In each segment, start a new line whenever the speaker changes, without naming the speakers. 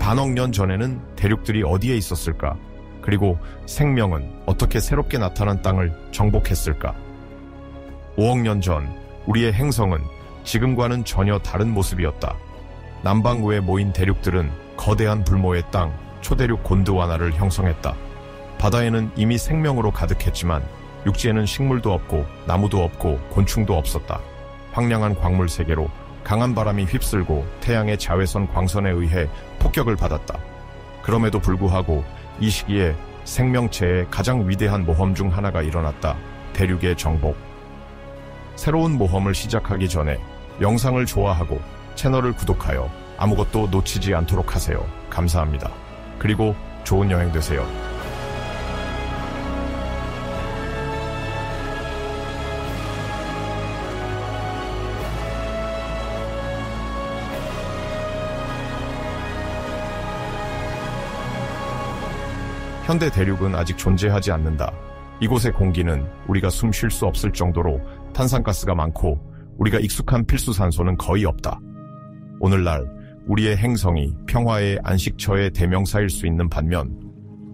반억 년 전에는 대륙들이 어디에 있었을까? 그리고 생명은 어떻게 새롭게 나타난 땅을 정복했을까? 5억 년 전 우리의 행성은 지금과는 전혀 다른 모습이었다. 남방구에 모인 대륙들은 거대한 불모의 땅, 초대륙 곤드와나를 형성했다. 바다에는 이미 생명으로 가득했지만 육지에는 식물도 없고 나무도 없고 곤충도 없었다. 황량한 광물 세계로 강한 바람이 휩쓸고 태양의 자외선 광선에 의해 폭격을 받았다. 그럼에도 불구하고 이 시기에 생명체의 가장 위대한 모험 중 하나가 일어났다. 대륙의 정복. 새로운 모험을 시작하기 전에 영상을 좋아하고 채널을 구독하여 아무것도 놓치지 않도록 하세요. 감사합니다. 그리고 좋은 여행 되세요. 현대 대륙은 아직 존재하지 않는다. 이곳의 공기는 우리가 숨 쉴 수 없을 정도로 탄산가스가 많고 우리가 익숙한 필수산소는 거의 없다. 오늘날 우리의 행성이 평화의 안식처의 대명사일 수 있는 반면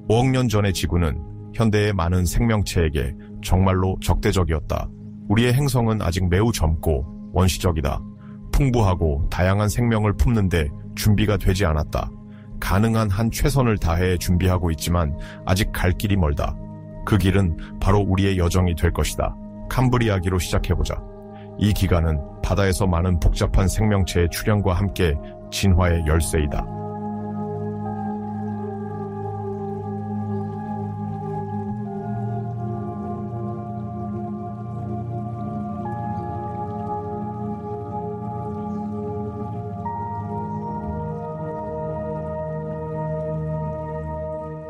5억 년 전의 지구는 현대의 많은 생명체에게 정말로 적대적이었다. 우리의 행성은 아직 매우 젊고 원시적이다. 풍부하고 다양한 생명을 품는데 준비가 되지 않았다. 가능한 한 최선을 다해 준비하고 있지만 아직 갈 길이 멀다. 그 길은 바로 우리의 여정이 될 것이다. 캄브리아기로 시작해보자. 이 기간은 바다에서 많은 복잡한 생명체의 출현과 함께 진화의 열쇠이다.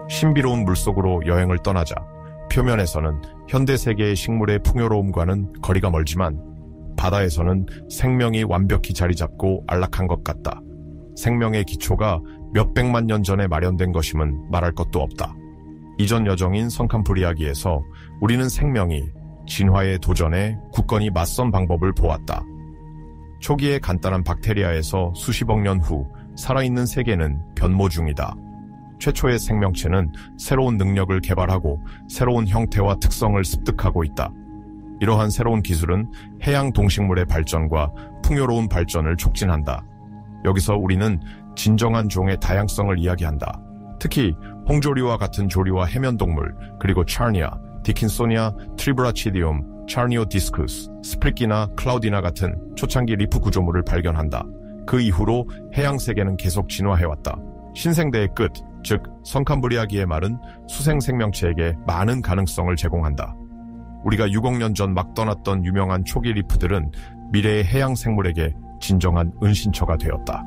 신비로운 물속으로 여행을 떠나자. 표면에서는 현대 세계의 식물의 풍요로움과는 거리가 멀지만 바다에서는 생명이 완벽히 자리 잡고 안락한 것 같다. 생명의 기초가 몇백만 년 전에 마련된 것임은 말할 것도 없다. 이전 여정인 성캄브리아기에서 우리는 생명이 진화의 도전에 굳건히 맞선 방법을 보았다. 초기에 간단한 박테리아에서 수십억 년 후 살아있는 세계는 변모 중이다. 최초의 생명체는 새로운 능력을 개발하고 새로운 형태와 특성을 습득하고 있다. 이러한 새로운 기술은 해양 동식물의 발전과 풍요로운 발전을 촉진한다. 여기서 우리는 진정한 종의 다양성을 이야기한다. 특히 홍조리와 같은 조리와 해면동물, 그리고 차르니아, 디킨소니아, 트리브라치디움, 차르니오디스쿠스, 스프리키나 클라우디나 같은 초창기 리프 구조물을 발견한다. 그 이후로 해양 세계는 계속 진화해왔다. 신생대의 끝, 즉 성캄브리아기의 말은 수생 생명체에게 많은 가능성을 제공한다. 우리가 6억 년 전 막 떠났던 유명한 초기 리프들은 미래의 해양 생물에게 진정한 은신처가 되었다.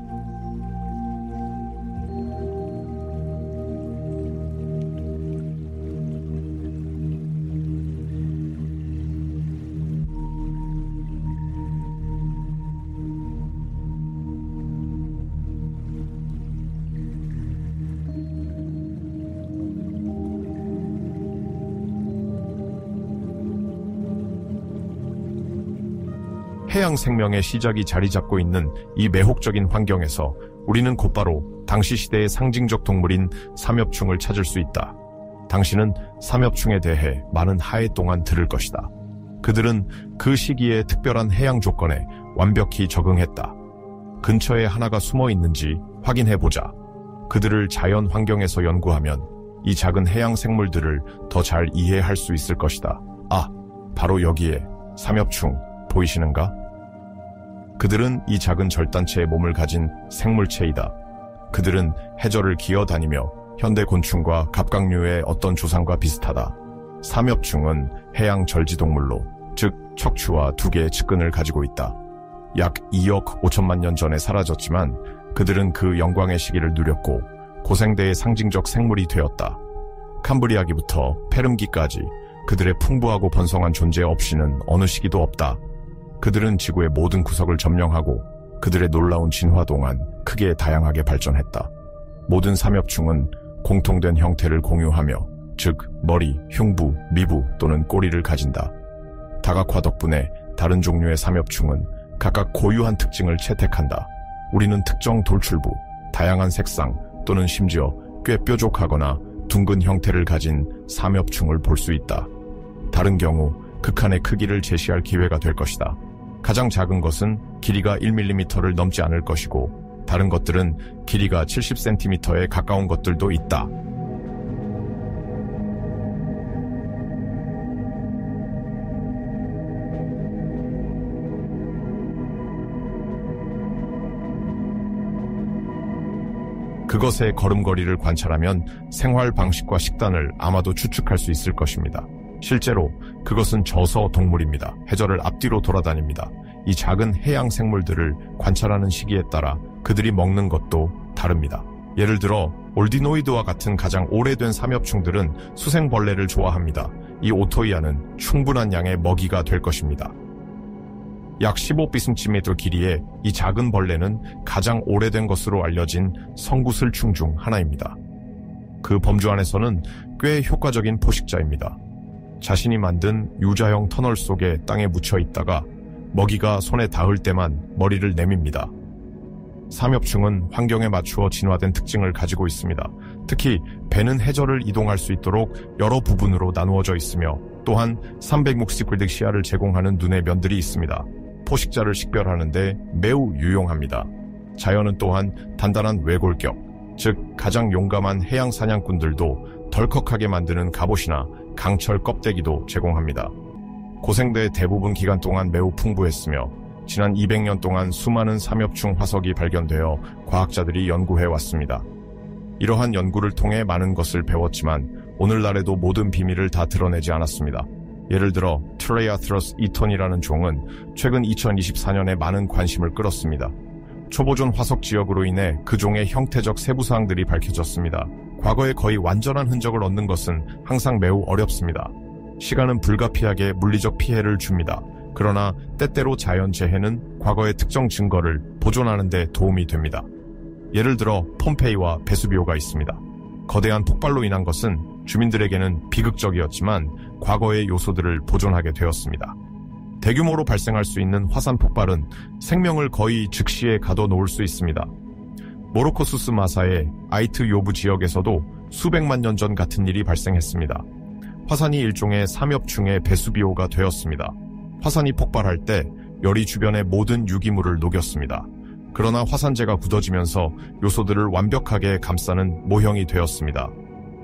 해양 생명의 시작이 자리 잡고 있는 이 매혹적인 환경에서 우리는 곧바로 당시 시대의 상징적 동물인 삼엽충을 찾을 수 있다. 당신은 삼엽충에 대해 많은 하해 동안 들을 것이다. 그들은 그 시기의 특별한 해양 조건에 완벽히 적응했다. 근처에 하나가 숨어 있는지 확인해보자. 그들을 자연 환경에서 연구하면 이 작은 해양 생물들을 더 잘 이해할 수 있을 것이다. 아, 바로 여기에 삼엽충 보이시는가? 그들은 이 작은 절단체의 몸을 가진 생물체이다. 그들은 해저를 기어다니며 현대 곤충과 갑각류의 어떤 조상과 비슷하다. 삼엽충은 해양 절지동물로, 즉 척추와 두 개의 측근을 가지고 있다. 약 2억 5천만 년 전에 사라졌지만 그들은 그 영광의 시기를 누렸고 고생대의 상징적 생물이 되었다. 캄브리아기부터 페름기까지 그들의 풍부하고 번성한 존재 없이는 어느 시기도 없다. 그들은 지구의 모든 구석을 점령하고 그들의 놀라운 진화 동안 크게 다양하게 발전했다. 모든 삼엽충은 공통된 형태를 공유하며, 즉 머리, 흉부, 미부 또는 꼬리를 가진다. 다각화 덕분에 다른 종류의 삼엽충은 각각 고유한 특징을 채택한다. 우리는 특정 돌출부, 다양한 색상, 또는 심지어 꽤 뾰족하거나 둥근 형태를 가진 삼엽충을 볼 수 있다. 다른 경우 극한의 크기를 제시할 기회가 될 것이다. 가장 작은 것은 길이가 1mm를 넘지 않을 것이고 다른 것들은 길이가 70cm에 가까운 것들도 있다. 그것의 걸음걸이를 관찰하면 생활 방식과 식단을 아마도 추측할 수 있을 것입니다. 실제로 그것은 저서 동물입니다. 해저를 앞뒤로 돌아다닙니다. 이 작은 해양 생물들을 관찰하는 시기에 따라 그들이 먹는 것도 다릅니다. 예를 들어 올디노이드와 같은 가장 오래된 삼엽충들은 수생벌레를 좋아합니다. 이 오토이아는 충분한 양의 먹이가 될 것입니다. 약 15cm 길이의 이 작은 벌레는 가장 오래된 것으로 알려진 성구슬충 중 하나입니다. 그 범주 안에서는 꽤 효과적인 포식자입니다. 자신이 만든 U자형 터널 속에 땅에 묻혀 있다가 먹이가 손에 닿을 때만 머리를 내밉니다. 삼엽충은 환경에 맞추어 진화된 특징을 가지고 있습니다. 특히 배는 해저를 이동할 수 있도록 여러 부분으로 나누어져 있으며 또한 360도 시야를 제공하는 눈의 면들이 있습니다. 포식자를 식별하는 데 매우 유용합니다. 자연은 또한 단단한 외골격, 즉 가장 용감한 해양 사냥꾼들도 덜컥하게 만드는 갑옷이나 강철 껍데기도 제공합니다. 고생대의 대부분 기간 동안 매우 풍부했으며 지난 200년 동안 수많은 삼엽충 화석이 발견되어 과학자들이 연구해왔습니다. 이러한 연구를 통해 많은 것을 배웠지만 오늘날에도 모든 비밀을 다 드러내지 않았습니다. 예를 들어 트레아트러스 이톤이라는 종은 최근 2024년에 많은 관심을 끌었습니다. 초보존 화석 지역으로 인해 그 종의 형태적 세부사항들이 밝혀졌습니다. 과거에 거의 완전한 흔적을 얻는 것은 항상 매우 어렵습니다. 시간은 불가피하게 물리적 피해를 줍니다. 그러나 때때로 자연재해는 과거의 특정 증거를 보존하는 데 도움이 됩니다. 예를 들어 폼페이와 베수비오가 있습니다. 거대한 폭발로 인한 것은 주민들에게는 비극적이었지만 과거의 요소들을 보존하게 되었습니다. 대규모로 발생할 수 있는 화산 폭발은 생명을 거의 즉시에 가둬놓을 수 있습니다. 모로코수스 마사의 아이트 요브 지역에서도 수백만 년 전 같은 일이 발생했습니다. 화산이 일종의 삼엽충의 베수비오가 되었습니다. 화산이 폭발할 때 열이 주변의 모든 유기물을 녹였습니다. 그러나 화산재가 굳어지면서 요소들을 완벽하게 감싸는 모형이 되었습니다.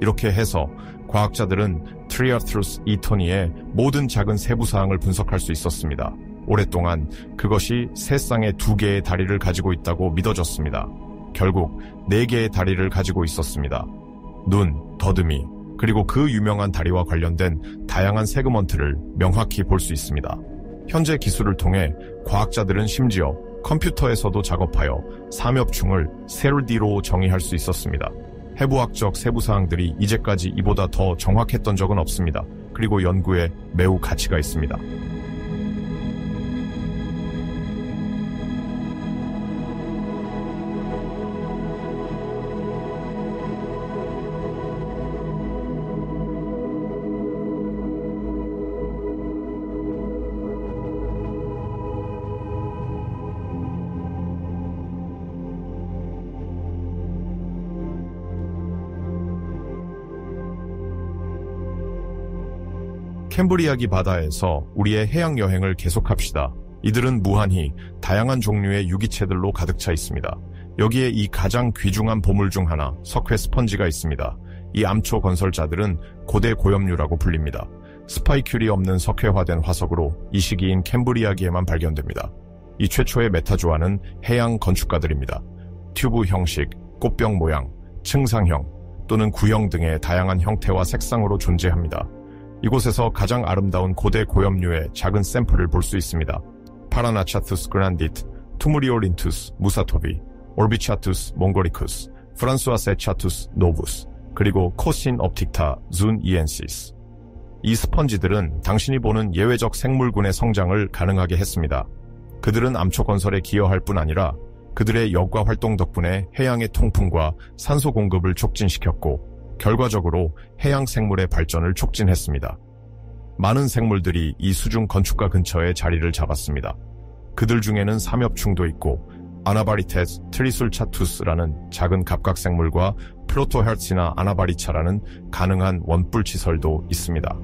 이렇게 해서 과학자들은 트리아트루스 이토니의 모든 작은 세부사항을 분석할 수 있었습니다. 오랫동안 그것이 세 쌍의 2개의 다리를 가지고 있다고 믿어졌습니다. 결국 4개의 다리를 가지고 있었습니다. 눈, 더듬이, 그리고 그 유명한 다리와 관련된 다양한 세그먼트를 명확히 볼 수 있습니다. 현재 기술을 통해 과학자들은 심지어 컴퓨터에서도 작업하여 삼엽충을 셀디로 정의할 수 있었습니다. 해부학적 세부사항들이 이제까지 이보다 더 정확했던 적은 없습니다. 그리고 연구에 매우 가치가 있습니다. 캠브리아기 바다에서 우리의 해양 여행을 계속합시다. 이들은 무한히 다양한 종류의 유기체들로 가득 차 있습니다. 여기에 이 가장 귀중한 보물 중 하나, 석회 스펀지가 있습니다. 이 암초 건설자들은 고대 고염류라고 불립니다. 스파이큘이 없는 석회화된 화석으로 이 시기인 캠브리아기에만 발견됩니다. 이 최초의 메타조아는 해양 건축가들입니다. 튜브 형식, 꽃병 모양, 층상형 또는 구형 등의 다양한 형태와 색상으로 존재합니다. 이곳에서 가장 아름다운 고대 고염류의 작은 샘플을 볼 수 있습니다. 파라나차투스 그란디트, 투무리올린투스 무사토비, 올비차투스 몽고리쿠스, 프란수아세차투스 노부스, 그리고 코신 옵틱타 준 이엔시스. 이 스펀지들은 당신이 보는 예외적 생물군의 성장을 가능하게 했습니다. 그들은 암초 건설에 기여할 뿐 아니라 그들의 역과 활동 덕분에 해양의 통풍과 산소 공급을 촉진시켰고 결과적으로 해양 생물의 발전을 촉진했습니다. 많은 생물들이 이 수중 건축가 근처에 자리를 잡았습니다. 그들 중에는 삼엽충도 있고 아나바리테스 트리술차투스라는 작은 갑각생물과 플로토헤르츠나 아나바리차라는 가능한 원뿔치설도 있습니다.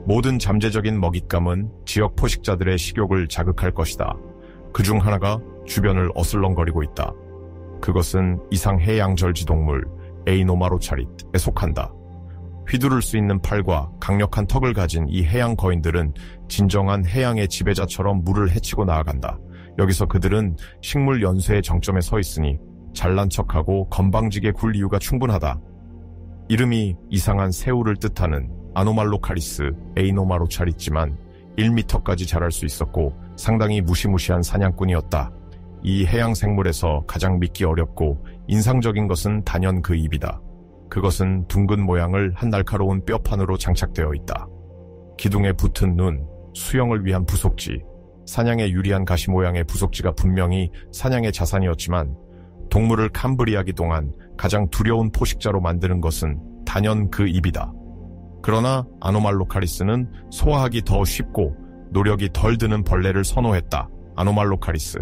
모든 잠재적인 먹잇감은 지역 포식자들의 식욕을 자극할 것이다. 그중 하나가 주변을 어슬렁거리고 있다. 그것은 이상 해양절지동물 에이노마로차릿에 속한다. 휘두를 수 있는 팔과 강력한 턱을 가진 이 해양 거인들은 진정한 해양의 지배자처럼 물을 헤치고 나아간다. 여기서 그들은 식물 연쇄의 정점에 서 있으니 잘난 척하고 건방지게 굴 이유가 충분하다. 이름이 이상한 새우를 뜻하는 아노말로카리스 에이노마로차릿지만 1m까지 자랄 수 있었고 상당히 무시무시한 사냥꾼이었다. 이 해양 생물에서 가장 믿기 어렵고 인상적인 것은 단연 그 입이다. 그것은 둥근 모양을 한 날카로운 뼈판으로 장착되어 있다. 기둥에 붙은 눈, 수영을 위한 부속지, 사냥에 유리한 가시 모양의 부속지가 분명히 사냥의 자산이었지만 동물을 캄브리아기 동안 가장 두려운 포식자로 만드는 것은 단연 그 입이다. 그러나 아노말로카리스는 소화하기 더 쉽고 노력이 덜 드는 벌레를 선호했다. 아노말로카리스.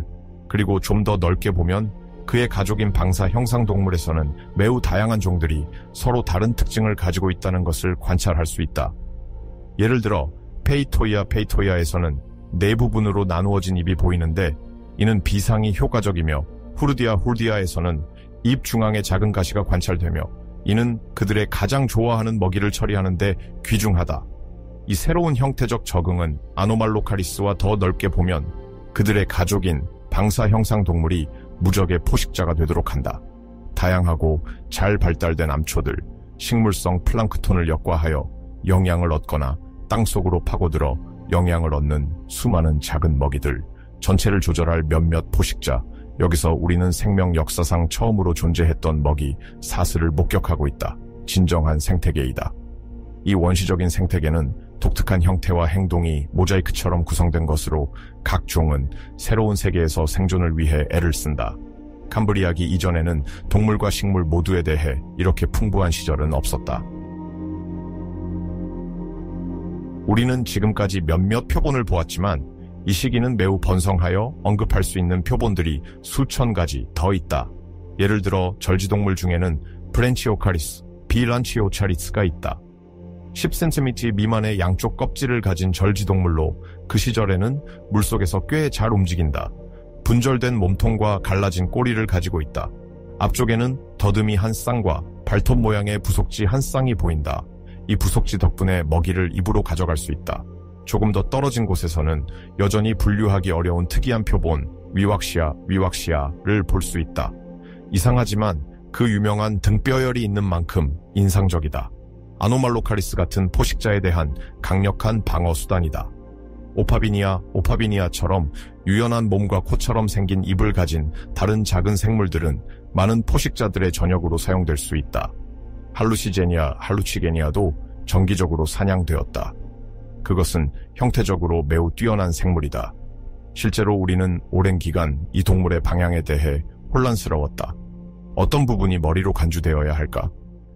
그리고 좀 더 넓게 보면 그의 가족인 방사 형상동물에서는 매우 다양한 종들이 서로 다른 특징을 가지고 있다는 것을 관찰할 수 있다. 예를 들어 페이토이아에서는 네 부분으로 나누어진 입이 보이는데 이는 비상이 효과적이며 후르디아에서는 입 중앙에 작은 가시가 관찰되며 이는 그들의 가장 좋아하는 먹이를 처리하는데 귀중하다. 이 새로운 형태적 적응은 아노말로카리스와 더 넓게 보면 그들의 가족인 방사 형상 동물이 무적의 포식자가 되도록 한다. 다양하고 잘 발달된 암초들, 식물성 플랑크톤을 역과하여 영양을 얻거나 땅속으로 파고들어 영양을 얻는 수많은 작은 먹이들, 전체를 조절할 몇몇 포식자, 여기서 우리는 생명 역사상 처음으로 존재했던 먹이 사슬을 목격하고 있다. 진정한 생태계이다. 이 원시적인 생태계는 독특한 형태와 행동이 모자이크처럼 구성된 것으로 각 종은 새로운 세계에서 생존을 위해 애를 쓴다. 캄브리아기 이전에는 동물과 식물 모두에 대해 이렇게 풍부한 시절은 없었다. 우리는 지금까지 몇몇 표본을 보았지만 이 시기는 매우 번성하여 언급할 수 있는 표본들이 수천 가지 더 있다. 예를 들어 절지동물 중에는 브랜치오카리스, 비란치오차리스가 있다. 10cm 미만의 양쪽 껍질을 가진 절지동물로 그 시절에는 물속에서 꽤 잘 움직인다. 분절된 몸통과 갈라진 꼬리를 가지고 있다. 앞쪽에는 더듬이 한 쌍과 발톱 모양의 부속지 한 쌍이 보인다. 이 부속지 덕분에 먹이를 입으로 가져갈 수 있다. 조금 더 떨어진 곳에서는 여전히 분류하기 어려운 특이한 표본 위왁시아를 볼 수 있다. 이상하지만 그 유명한 등뼈열이 있는 만큼 인상적이다. 아노말로카리스 같은 포식자에 대한 강력한 방어 수단이다. 오파비니아처럼 유연한 몸과 코처럼 생긴 입을 가진 다른 작은 생물들은 많은 포식자들의 저녁으로 사용될 수 있다. 할루치게니아도 정기적으로 사냥되었다. 그것은 형태적으로 매우 뛰어난 생물이다. 실제로 우리는 오랜 기간 이 동물의 방향에 대해 혼란스러웠다. 어떤 부분이 머리로 간주되어야 할까?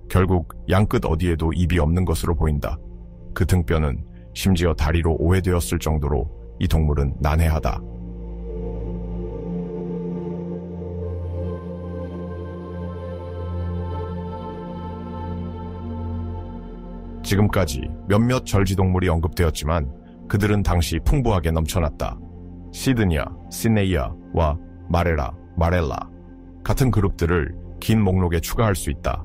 결국 양끝 어디에도 입이 없는 것으로 보인다. 그 등뼈는 심지어 다리로 오해되었을 정도로 이 동물은 난해하다. 지금까지 몇몇 절지동물이 언급되었지만 그들은 당시 풍부하게 넘쳐났다. 시드니아와 마렐라 같은 그룹들을 긴 목록에 추가할 수 있다.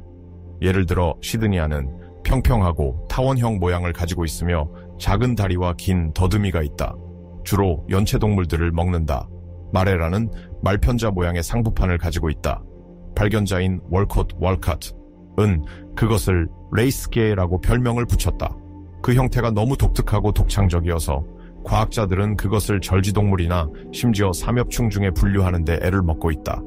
예를 들어 시드니아는 평평하고 타원형 모양을 가지고 있으며 작은 다리와 긴 더듬이가 있다. 주로 연체동물들을 먹는다. 마렐라는 말편자 모양의 상부판을 가지고 있다. 발견자인 월컷은 그것을 레이스게라고 별명을 붙였다. 그 형태가 너무 독특하고 독창적이어서 과학자들은 그것을 절지동물이나 심지어 삼엽충 중에 분류하는 데 애를 먹고 있다.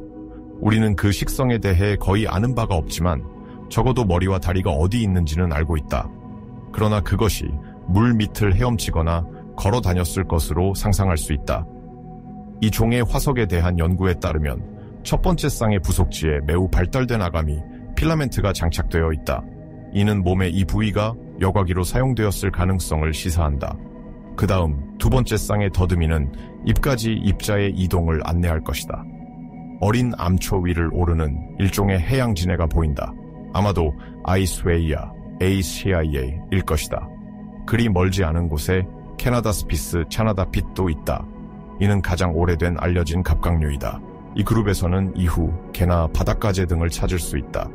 우리는 그 식성에 대해 거의 아는 바가 없지만 적어도 머리와 다리가 어디 있는지는 알고 있다. 그러나 그것이 물 밑을 헤엄치거나 걸어 다녔을 것으로 상상할 수 있다. 이 종의 화석에 대한 연구에 따르면 첫 번째 쌍의 부속지에 매우 발달된 아감이 필라멘트가 장착되어 있다. 이는 몸의 이 부위가 여과기로 사용되었을 가능성을 시사한다. 그 다음 두 번째 쌍의 더듬이는 입까지 입자의 이동을 안내할 것이다. 어린 암초 위를 오르는 일종의 해양지네가 보인다. 아마도 아이스웨이아, ACIA일 것이다. 그리 멀지 않은 곳에 캐나다 스피스 차나다핏도 있다. 이는 가장 오래된 알려진 갑각류이다. 이 그룹에서는 이후 개나 바닷가재 등을 찾을 수 있다.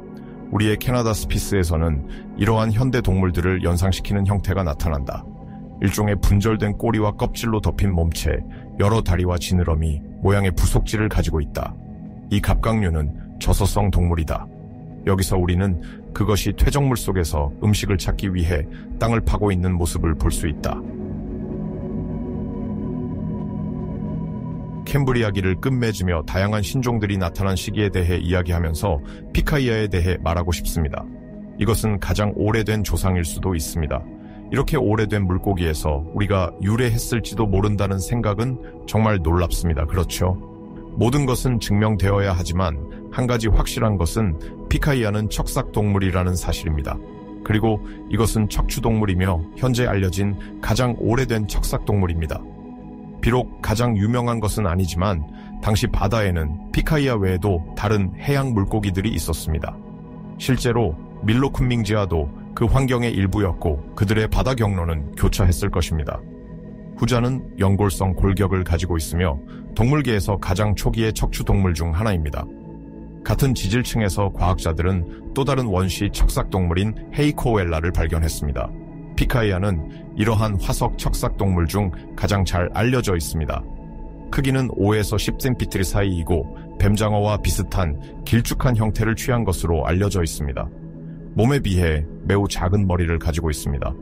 우리의 캐나다 스피스에서는 이러한 현대 동물들을 연상시키는 형태가 나타난다. 일종의 분절된 꼬리와 껍질로 덮인 몸체, 여러 다리와 지느러미, 모양의 부속지를 가지고 있다. 이 갑각류는 저서성 동물이다. 여기서 우리는 그것이 퇴적물 속에서 음식을 찾기 위해 땅을 파고 있는 모습을 볼 수 있다. 캠브리아기를 끝맺으며 다양한 신종들이 나타난 시기에 대해 이야기하면서 피카이아에 대해 말하고 싶습니다. 이것은 가장 오래된 조상일 수도 있습니다. 이렇게 오래된 물고기에서 우리가 유래했을지도 모른다는 생각은 정말 놀랍습니다. 그렇죠? 모든 것은 증명되어야 하지만 한 가지 확실한 것은 피카이아는 척삭동물이라는 사실입니다. 그리고 이것은 척추동물이며 현재 알려진 가장 오래된 척삭동물입니다. 비록 가장 유명한 것은 아니지만 당시 바다에는 피카이아 외에도 다른 해양 물고기들이 있었습니다. 실제로 밀로쿤밍지아도 그 환경의 일부였고 그들의 바다 경로는 교차했을 것입니다. 후자는 연골성 골격을 가지고 있으며 동물계에서 가장 초기의 척추동물 중 하나입니다. 같은 지질층에서 과학자들은 또 다른 원시 척삭동물인 헤이코엘라를 발견했습니다. 피카이아는 이러한 화석 척삭동물 중 가장 잘 알려져 있습니다. 크기는 5에서 10cm 사이이고 뱀장어와 비슷한 길쭉한 형태를 취한 것으로 알려져 있습니다. 몸에 비해 매우 작은 머리를 가지고 있습니다.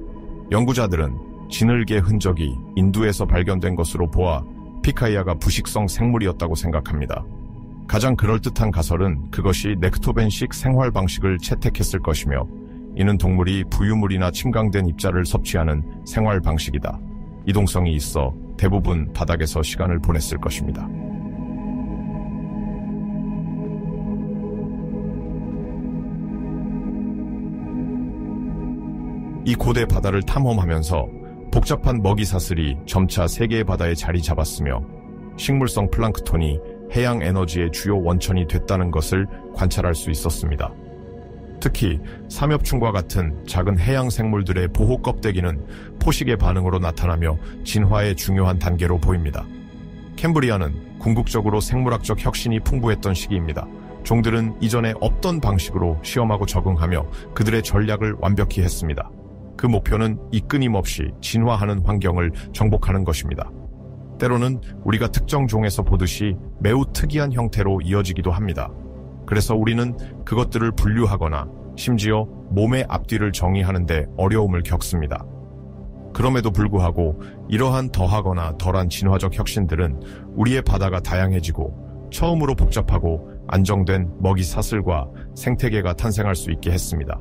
연구자들은 지늘개 흔적이 인두에서 발견된 것으로 보아 피카이아가 부식성 생물이었다고 생각합니다. 가장 그럴듯한 가설은 그것이 넥토벤식 생활 방식을 채택했을 것이며 이는 동물이 부유물이나 침강된 입자를 섭취하는 생활 방식이다. 이동성이 있어 대부분 바닥에서 시간을 보냈을 것입니다. 이 고대 바다를 탐험하면서 복잡한 먹이 사슬이 점차 세계의 바다에 자리 잡았으며 식물성 플랑크톤이 해양 에너지의 주요 원천이 됐다는 것을 관찰할 수 있었습니다. 특히 삼엽충과 같은 작은 해양 생물들의 보호 껍데기는 포식의 반응으로 나타나며 진화의 중요한 단계로 보입니다. 캠브리아는 궁극적으로 생물학적 혁신이 풍부했던 시기입니다. 종들은 이전에 없던 방식으로 시험하고 적응하며 그들의 전략을 완벽히 했습니다. 그 목표는 이 끊임없이 진화하는 환경을 정복하는 것입니다. 때로는 우리가 특정 종에서 보듯이 매우 특이한 형태로 이어지기도 합니다. 그래서 우리는 그것들을 분류하거나 심지어 몸의 앞뒤를 정의하는 데 어려움을 겪습니다. 그럼에도 불구하고 이러한 더하거나 덜한 진화적 혁신들은 우리의 바다가 다양해지고 처음으로 복잡하고 안정된 먹이 사슬과 생태계가 탄생할 수 있게 했습니다.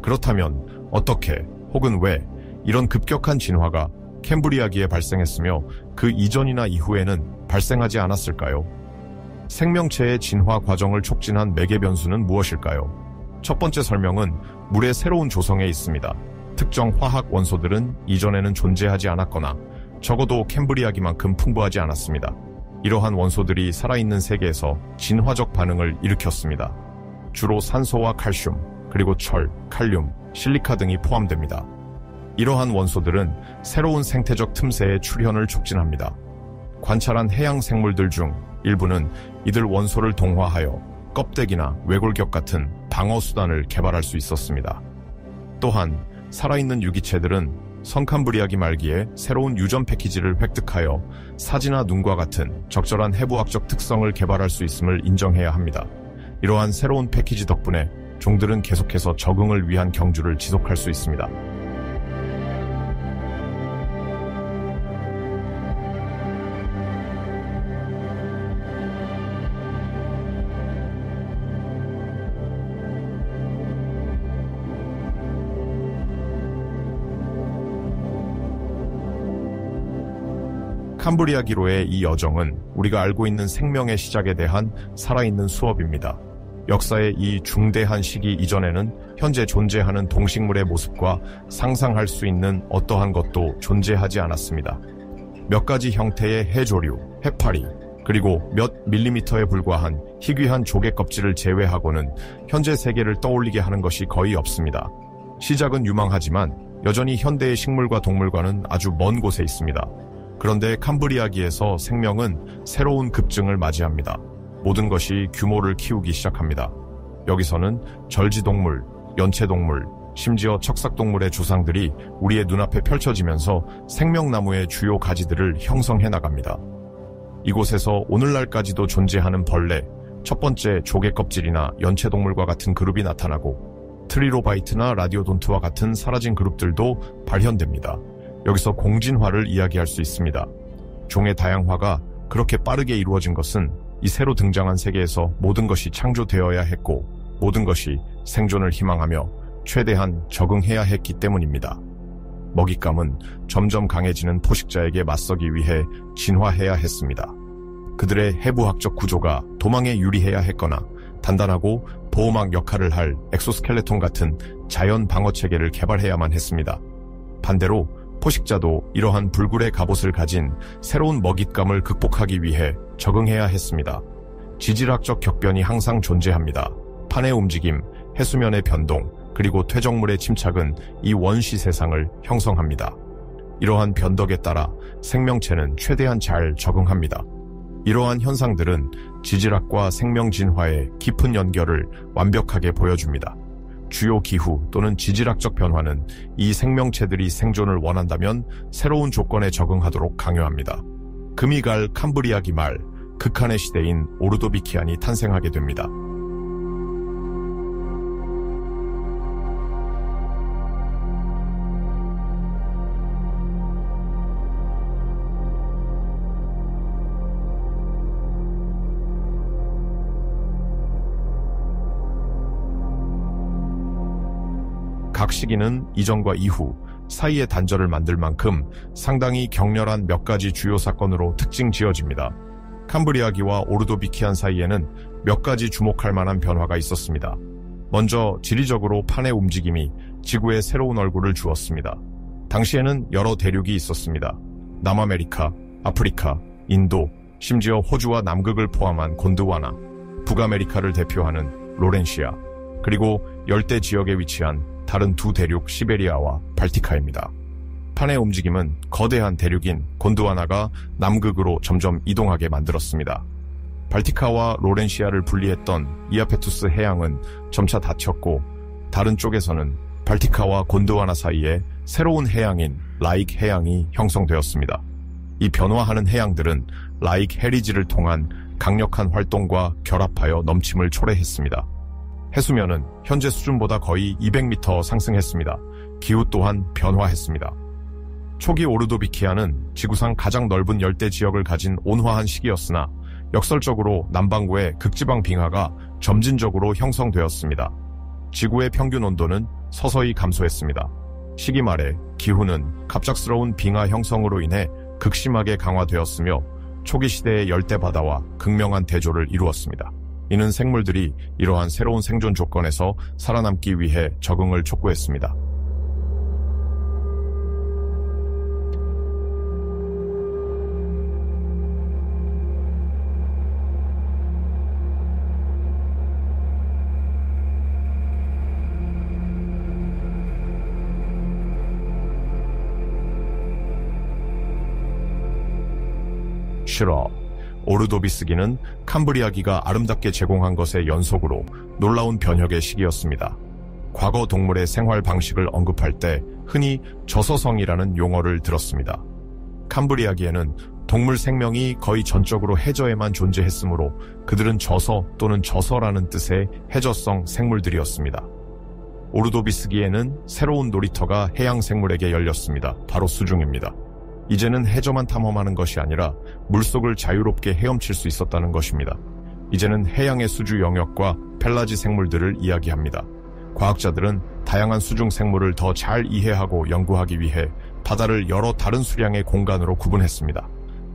그렇다면 어떻게 혹은 왜 이런 급격한 진화가 캠브리아기에 발생했으며 그 이전이나 이후에는 발생하지 않았을까요? 생명체의 진화 과정을 촉진한 매개 변수는 무엇일까요? 첫 번째 설명은 물의 새로운 조성에 있습니다. 특정 화학 원소들은 이전에는 존재하지 않았거나 적어도 캠브리아기만큼 풍부하지 않았습니다. 이러한 원소들이 살아있는 세계에서 진화적 반응을 일으켰습니다. 주로 산소와 칼슘, 그리고 철, 칼륨, 실리카 등이 포함됩니다. 이러한 원소들은 새로운 생태적 틈새의 출현을 촉진합니다. 관찰한 해양 생물들 중 일부는 이들 원소를 동화하여 껍데기나 외골격 같은 방어 수단을 개발할 수 있었습니다. 또한 살아있는 유기체들은 성캄브리아기 말기에 새로운 유전 패키지를 획득하여 사지나 눈과 같은 적절한 해부학적 특성을 개발할 수 있음을 인정해야 합니다. 이러한 새로운 패키지 덕분에 종들은 계속해서 적응을 위한 경주를 지속할 수 있습니다. 캄브리아 기로의 이 여정은 우리가 알고 있는 생명의 시작에 대한 살아있는 수업입니다. 역사의 이 중대한 시기 이전에는 현재 존재하는 동식물의 모습과 상상할 수 있는 어떠한 것도 존재하지 않았습니다. 몇 가지 형태의 해조류, 해파리, 그리고 몇 밀리미터에 불과한 희귀한 조개 껍질을 제외하고는 현재 세계를 떠올리게 하는 것이 거의 없습니다. 시작은 유망하지만 여전히 현대의 식물과 동물과는 아주 먼 곳에 있습니다. 그런데 캄브리아기에서 생명은 새로운 급증을 맞이합니다. 모든 것이 규모를 키우기 시작합니다. 여기서는 절지동물, 연체동물, 심지어 척삭동물의 조상들이 우리의 눈앞에 펼쳐지면서 생명나무의 주요 가지들을 형성해 나갑니다. 이곳에서 오늘날까지도 존재하는 벌레, 첫 번째 조개껍질이나 연체동물과 같은 그룹이 나타나고 트리로바이트나 라디오돈트와 같은 사라진 그룹들도 발현됩니다. 여기서 공진화를 이야기할 수 있습니다. 종의 다양화가 그렇게 빠르게 이루어진 것은 이 새로 등장한 세계에서 모든 것이 창조되어야 했고 모든 것이 생존을 희망하며 최대한 적응해야 했기 때문입니다. 먹잇감은 점점 강해지는 포식자에게 맞서기 위해 진화해야 했습니다. 그들의 해부학적 구조가 도망에 유리해야 했거나 단단하고 보호막 역할을 할 엑소스켈레톤 같은 자연 방어 체계를 개발해야만 했습니다. 반대로 포식자도 이러한 불굴의 갑옷을 가진 새로운 먹잇감을 극복하기 위해 적응해야 했습니다. 지질학적 격변이 항상 존재합니다. 판의 움직임, 해수면의 변동, 그리고 퇴적물의 침착은 이 원시 세상을 형성합니다. 이러한 변덕에 따라 생명체는 최대한 잘 적응합니다. 이러한 현상들은 지질학과 생명 진화의 깊은 연결을 완벽하게 보여줍니다. 주요 기후 또는 지질학적 변화는 이 생명체들이 생존을 원한다면 새로운 조건에 적응하도록 강요합니다. 금이 갈 캄브리아기 말, 극한의 시대인 오르도비키안이 탄생하게 됩니다. 각 시기는 이전과 이후 사이의 단절을 만들 만큼 상당히 격렬한 몇 가지 주요 사건으로 특징 지어집니다. 캄브리아기와 오르도비키안 사이에는 몇 가지 주목할 만한 변화가 있었습니다. 먼저 지리적으로 판의 움직임이 지구에 새로운 얼굴을 주었습니다. 당시에는 여러 대륙이 있었습니다. 남아메리카, 아프리카, 인도, 심지어 호주와 남극을 포함한 곤드와나, 북아메리카를 대표하는 로렌시아, 그리고 열대 지역에 위치한 다른 두 대륙 시베리아와 발티카입니다. 판의 움직임은 거대한 대륙인 곤드와나가 남극으로 점점 이동하게 만들었습니다. 발티카와 로렌시아를 분리했던 이아페투스 해양은 점차 닫혔고 다른 쪽에서는 발티카와 곤드와나 사이에 새로운 해양인 라익 해양이 형성되었습니다. 이 변화하는 해양들은 라익 해리지를 통한 강력한 활동과 결합하여 넘침을 초래했습니다. 해수면은 현재 수준보다 거의 200m 상승했습니다. 기후 또한 변화했습니다. 초기 오르도비키아는 지구상 가장 넓은 열대 지역을 가진 온화한 시기였으나 역설적으로 남반구의 극지방 빙하가 점진적으로 형성되었습니다. 지구의 평균 온도는 서서히 감소했습니다. 시기 말에 기후는 갑작스러운 빙하 형성으로 인해 극심하게 강화되었으며 초기 시대의 열대 바다와 극명한 대조를 이루었습니다. 이는 생물들이 이러한 새로운 생존 조건에서 살아남기 위해 적응을 촉구했습니다. 실어 오르도비스기는 캄브리아기가 아름답게 제공한 것의 연속으로 놀라운 변혁의 시기였습니다. 과거 동물의 생활 방식을 언급할 때 흔히 저서성이라는 용어를 들었습니다. 캄브리아기에는 동물 생명이 거의 전적으로 해저에만 존재했으므로 그들은 저서 또는 저서라는 뜻의 해저성 생물들이었습니다. 오르도비스기에는 새로운 놀이터가 해양 생물에게 열렸습니다. 바로 수중입니다. 이제는 해저만 탐험하는 것이 아니라 물속을 자유롭게 헤엄칠 수 있었다는 것입니다. 이제는 해양의 수주 영역과 펠라지 생물들을 이야기합니다. 과학자들은 다양한 수중 생물을 더 잘 이해하고 연구하기 위해 바다를 여러 다른 수량의 공간으로 구분했습니다.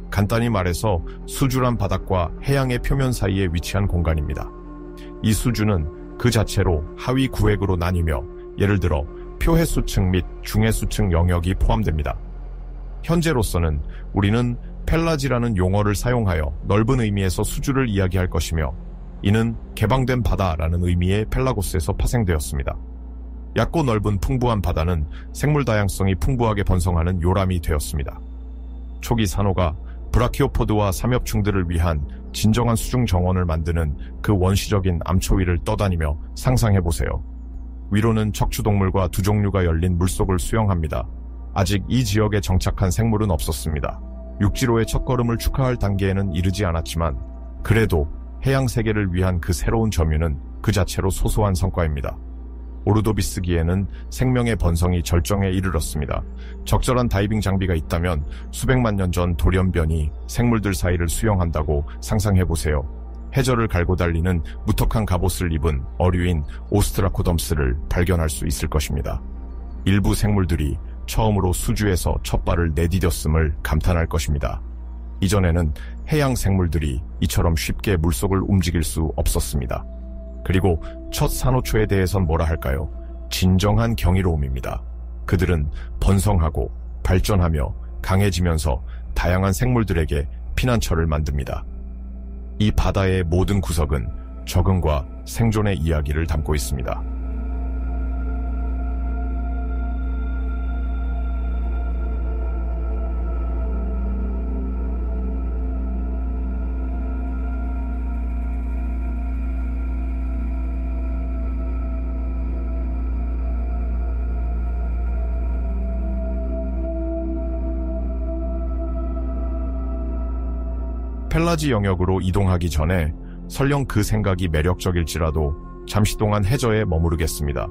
간단히 말해서 수주란 바닥과 해양의 표면 사이에 위치한 공간입니다. 이 수주는 그 자체로 하위 구획으로 나뉘며 예를 들어 표해수층 및 중해수층 영역이 포함됩니다. 현재로서는 우리는 펠라지라는 용어를 사용하여 넓은 의미에서 수주를 이야기할 것이며 이는 개방된 바다라는 의미의 펠라고스에서 파생되었습니다. 얕고 넓은 풍부한 바다는 생물 다양성이 풍부하게 번성하는 요람이 되었습니다. 초기 산호가 브라키오포드와 삼엽충들을 위한 진정한 수중 정원을 만드는 그 원시적인 암초 위를 떠다니며 상상해보세요. 위로는 척추동물과 두 종류가 열린 물속을 수영합니다. 아직 이 지역에 정착한 생물은 없었습니다. 육지로의 첫걸음을 축하할 단계에는 이르지 않았지만 그래도 해양 세계를 위한 그 새로운 점유는 그 자체로 소소한 성과입니다. 오르도비스기에는 생명의 번성이 절정에 이르렀습니다. 적절한 다이빙 장비가 있다면 수백만 년 전 돌연변이 생물들 사이를 수영한다고 상상해보세요. 해저를 갈고 달리는 무턱한 갑옷을 입은 어류인 오스트라코덤스를 발견할 수 있을 것입니다. 일부 생물들이 처음으로 수주에서 첫 발을 내디뎠음을 감탄할 것입니다. 이전에는 해양 생물들이 이처럼 쉽게 물속을 움직일 수 없었습니다. 그리고 첫 산호초에 대해선 뭐라 할까요? 진정한 경이로움입니다. 그들은 번성하고 발전하며 강해지면서 다양한 생물들에게 피난처를 만듭니다. 이 바다의 모든 구석은 적응과 생존의 이야기를 담고 있습니다. 펠라지 영역으로 이동하기 전에 설령 그 생각이 매력적일지라도 잠시 동안 해저에 머무르겠습니다.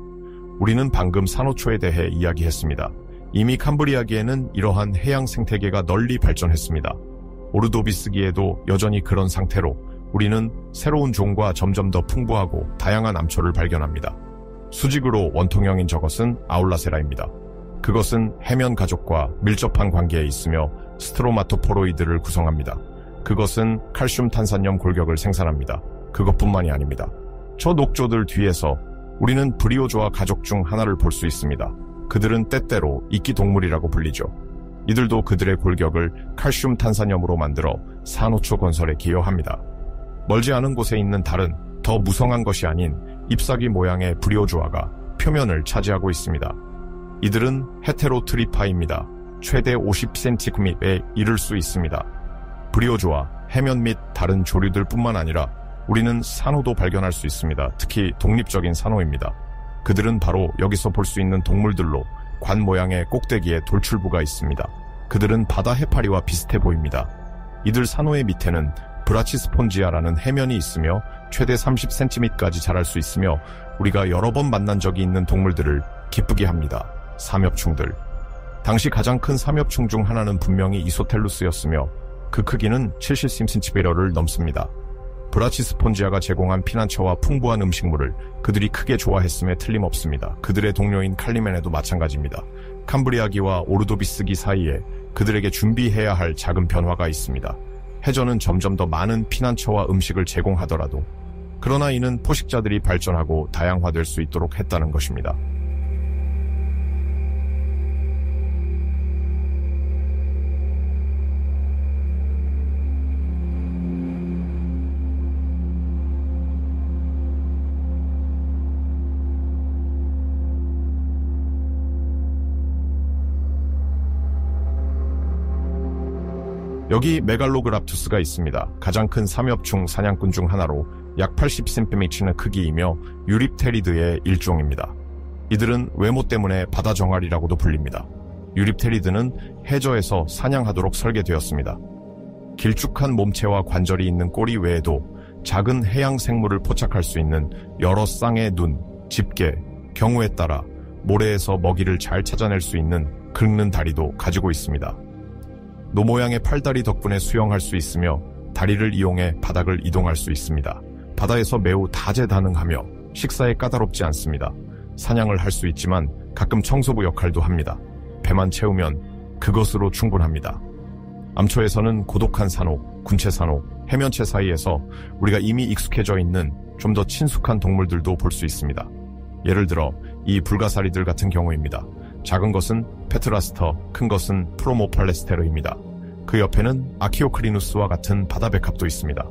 우리는 방금 산호초에 대해 이야기했습니다. 이미 캄브리아기에는 이러한 해양 생태계가 널리 발전했습니다. 오르도비스기에도 여전히 그런 상태로 우리는 새로운 종과 점점 더 풍부하고 다양한 암초를 발견합니다. 수직으로 원통형인 저것은 아울라세라입니다. 그것은 해면 가족과 밀접한 관계에 있으며 스트로마토포로이드를 구성합니다. 그것은 칼슘 탄산염 골격을 생산합니다. 그것뿐만이 아닙니다. 저 녹조들 뒤에서 우리는 브리오조아 가족 중 하나를 볼 수 있습니다. 그들은 때때로 이끼 동물이라고 불리죠. 이들도 그들의 골격을 칼슘 탄산염으로 만들어 산호초 건설에 기여합니다. 멀지 않은 곳에 있는 다른 더 무성한 것이 아닌 잎사귀 모양의 브리오조아가 표면을 차지하고 있습니다. 이들은 헤테로트리파입니다. 최대 50cm에 이를 수 있습니다. 브리오조아, 해면 및 다른 조류들 뿐만 아니라 우리는 산호도 발견할 수 있습니다. 특히 독립적인 산호입니다. 그들은 바로 여기서 볼 수 있는 동물들로 관 모양의 꼭대기에 돌출부가 있습니다. 그들은 바다 해파리와 비슷해 보입니다. 이들 산호의 밑에는 브라치스폰지아라는 해면이 있으며 최대 30cm까지 자랄 수 있으며 우리가 여러 번 만난 적이 있는 동물들을 기쁘게 합니다. 삼엽충들. 당시 가장 큰 삼엽충 중 하나는 분명히 이소텔루스였으며 그 크기는 70cm를 넘습니다. 브라치스폰지아가 제공한 피난처와 풍부한 음식물을 그들이 크게 좋아했음에 틀림없습니다. 그들의 동료인 칼리멘에도 마찬가지입니다. 캄브리아기와 오르도비스기 사이에 그들에게 준비해야 할 작은 변화가 있습니다. 해저는 점점 더 많은 피난처와 음식을 제공하더라도 그러나 이는 포식자들이 발전하고 다양화될 수 있도록 했다는 것입니다. 여기 메갈로그랍투스가 있습니다. 가장 큰 삼엽충 사냥꾼 중 하나로 약 80cm의 크기이며 유립테리드의 일종입니다. 이들은 외모 때문에 바다 정아리라고도 불립니다. 유립테리드는 해저에서 사냥하도록 설계되었습니다. 길쭉한 몸체와 관절이 있는 꼬리 외에도 작은 해양 생물을 포착할 수 있는 여러 쌍의 눈, 집게, 경우에 따라 모래에서 먹이를 잘 찾아낼 수 있는 긁는 다리도 가지고 있습니다. 노 모양의 팔다리 덕분에 수영할 수 있으며 다리를 이용해 바닥을 이동할 수 있습니다. 바다에서 매우 다재다능하며 식사에 까다롭지 않습니다. 사냥을 할 수 있지만 가끔 청소부 역할도 합니다. 배만 채우면 그것으로 충분합니다. 암초에서는 고독한 산호, 군체 산호, 해면체 사이에서 우리가 이미 익숙해져 있는 좀 더 친숙한 동물들도 볼 수 있습니다. 예를 들어 이 불가사리들 같은 경우입니다. 작은 것은 페트라스터, 큰 것은 프로모팔레스테르입니다. 그 옆에는 아키오크리누스와 같은 바다백합도 있습니다.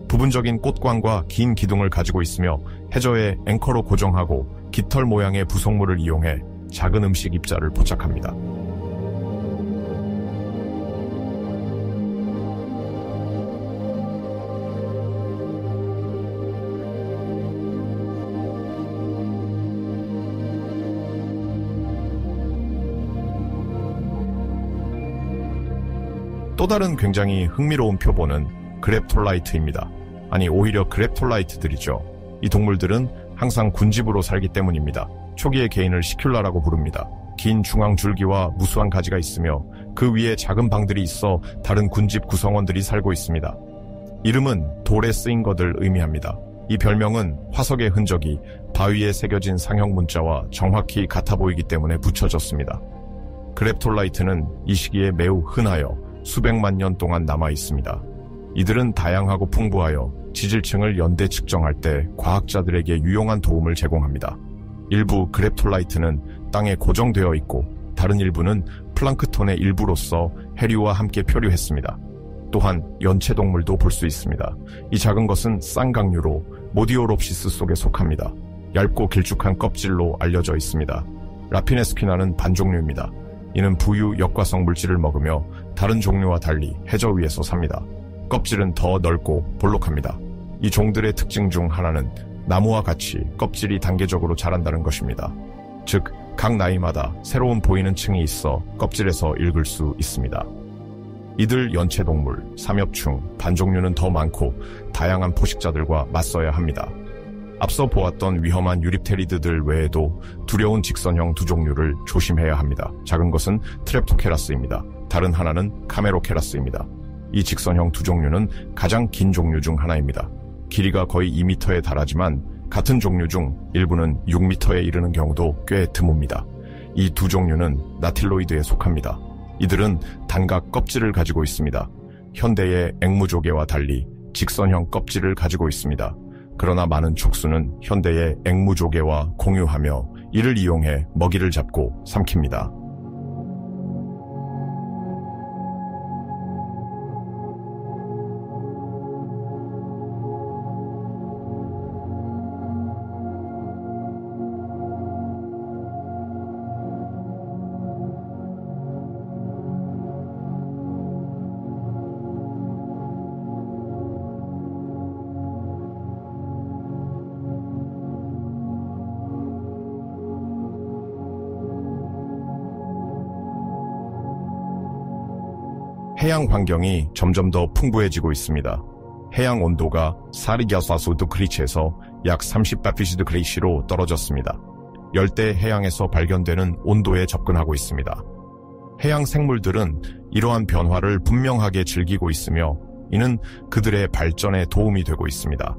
부분적인 꽃광과 긴 기둥을 가지고 있으며 해저에 앵커로 고정하고 깃털 모양의 부속물을 이용해 작은 음식 입자를 포착합니다. 또 다른 굉장히 흥미로운 표본은 그랩톨라이트입니다. 아니, 오히려 그랩톨라이트들이죠. 이 동물들은 항상 군집으로 살기 때문입니다. 초기의 개인을 시큘라라고 부릅니다. 긴 중앙 줄기와 무수한 가지가 있으며 그 위에 작은 방들이 있어 다른 군집 구성원들이 살고 있습니다. 이름은 돌에 쓰인 것을 의미합니다. 이 별명은 화석의 흔적이 바위에 새겨진 상형 문자와 정확히 같아 보이기 때문에 붙여졌습니다. 그랩톨라이트는 이 시기에 매우 흔하여 수백만 년 동안 남아 있습니다. 이들은 다양하고 풍부하여 지질층을 연대 측정할 때 과학자들에게 유용한 도움을 제공합니다. 일부 그랩톨라이트는 땅에 고정되어 있고 다른 일부는 플랑크톤의 일부로서 해류와 함께 표류했습니다. 또한 연체동물도 볼 수 있습니다. 이 작은 것은 쌍강류로 모디오롭시스 속에 속합니다. 얇고 길쭉한 껍질로 알려져 있습니다. 라피네스퀴나는 반종류입니다. 이는 부유 역과성 물질을 먹으며 다른 종류와 달리 해저 위에서 삽니다. 껍질은 더 넓고 볼록합니다. 이 종들의 특징 중 하나는 나무와 같이 껍질이 단계적으로 자란다는 것입니다. 즉, 각 나이마다 새로운 보이는 층이 있어 껍질에서 읽을 수 있습니다. 이들 연체동물, 삼엽충, 반종류는 더 많고 다양한 포식자들과 맞서야 합니다. 앞서 보았던 위험한 유립테리드들 외에도 두려운 직선형 두 종류를 조심해야 합니다. 작은 것은 트랩토케라스입니다. 다른 하나는 카메로케라스입니다. 이 직선형 두 종류는 가장 긴 종류 중 하나입니다. 길이가 거의 2m에 달하지만 같은 종류 중 일부는 6m에 이르는 경우도 꽤 드뭅니다. 이 두 종류는 나틸로이드에 속합니다. 이들은 단각 껍질을 가지고 있습니다. 현대의 앵무조개와 달리 직선형 껍질을 가지고 있습니다. 그러나 많은 촉수는 현대의 앵무조개와 공유하며 이를 이용해 먹이를 잡고 삼킵니다. 해양 환경이 점점 더 풍부해지고 있습니다. 해양 온도가 사리갸사소드크리치에서 약 30바피시드크리치로 떨어졌습니다. 열대 해양에서 발견되는 온도에 접근하고 있습니다. 해양 생물들은 이러한 변화를 분명하게 즐기고 있으며 이는 그들의 발전에 도움이 되고 있습니다.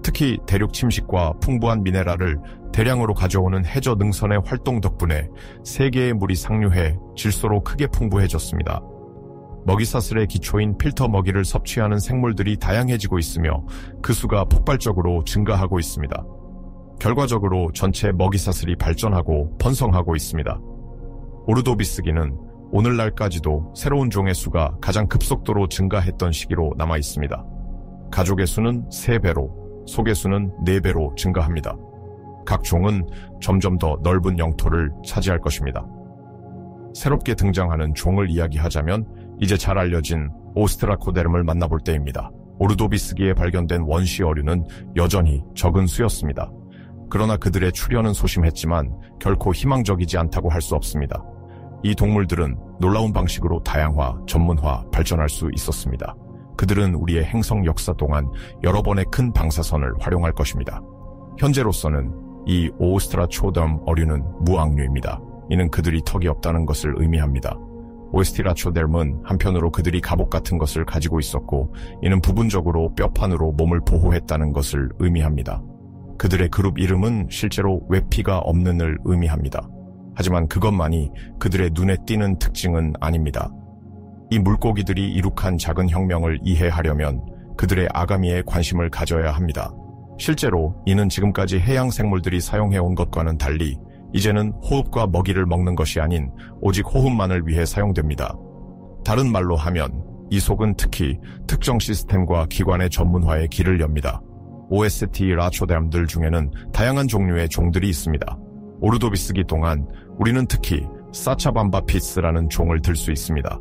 특히 대륙 침식과 풍부한 미네랄을 대량으로 가져오는 해저 능선의 활동 덕분에 세계의 물이 상류해 질소로 크게 풍부해졌습니다. 먹이사슬의 기초인 필터 먹이를 섭취하는 생물들이 다양해지고 있으며 그 수가 폭발적으로 증가하고 있습니다. 결과적으로 전체 먹이사슬이 발전하고 번성하고 있습니다. 오르도비스기는 오늘날까지도 새로운 종의 수가 가장 급속도로 증가했던 시기로 남아 있습니다. 가족의 수는 3배로, 속의 수는 4배로 증가합니다. 각 종은 점점 더 넓은 영토를 차지할 것입니다. 새롭게 등장하는 종을 이야기하자면 이제 잘 알려진 오스트라코데름을 만나볼 때입니다. 오르도비스기에 발견된 원시 어류는 여전히 적은 수였습니다. 그러나 그들의 출현은 소심했지만 결코 희망적이지 않다고 할 수 없습니다. 이 동물들은 놀라운 방식으로 다양화, 전문화, 발전할 수 있었습니다. 그들은 우리의 행성 역사 동안 여러 번의 큰 방사선을 활용할 것입니다. 현재로서는 이 오스트라초덤 어류는 무악류입니다. 이는 그들이 턱이 없다는 것을 의미합니다. 오스트라초덤은 한편으로 그들이 갑옷 같은 것을 가지고 있었고 이는 부분적으로 뼈판으로 몸을 보호했다는 것을 의미합니다. 그들의 그룹 이름은 실제로 외피가 없는을 의미합니다. 하지만 그것만이 그들의 눈에 띄는 특징은 아닙니다. 이 물고기들이 이룩한 작은 혁명을 이해하려면 그들의 아가미에 관심을 가져야 합니다. 실제로 이는 지금까지 해양 생물들이 사용해온 것과는 달리 이제는 호흡과 먹이를 먹는 것이 아닌 오직 호흡만을 위해 사용됩니다. 다른 말로 하면 이 속은 특히 특정 시스템과 기관의 전문화에 길을 엽니다. OST 라초댐들 중에는 다양한 종류의 종들이 있습니다. 오르도비스기 동안 우리는 특히 사차밤바피스라는 종을 들 수 있습니다.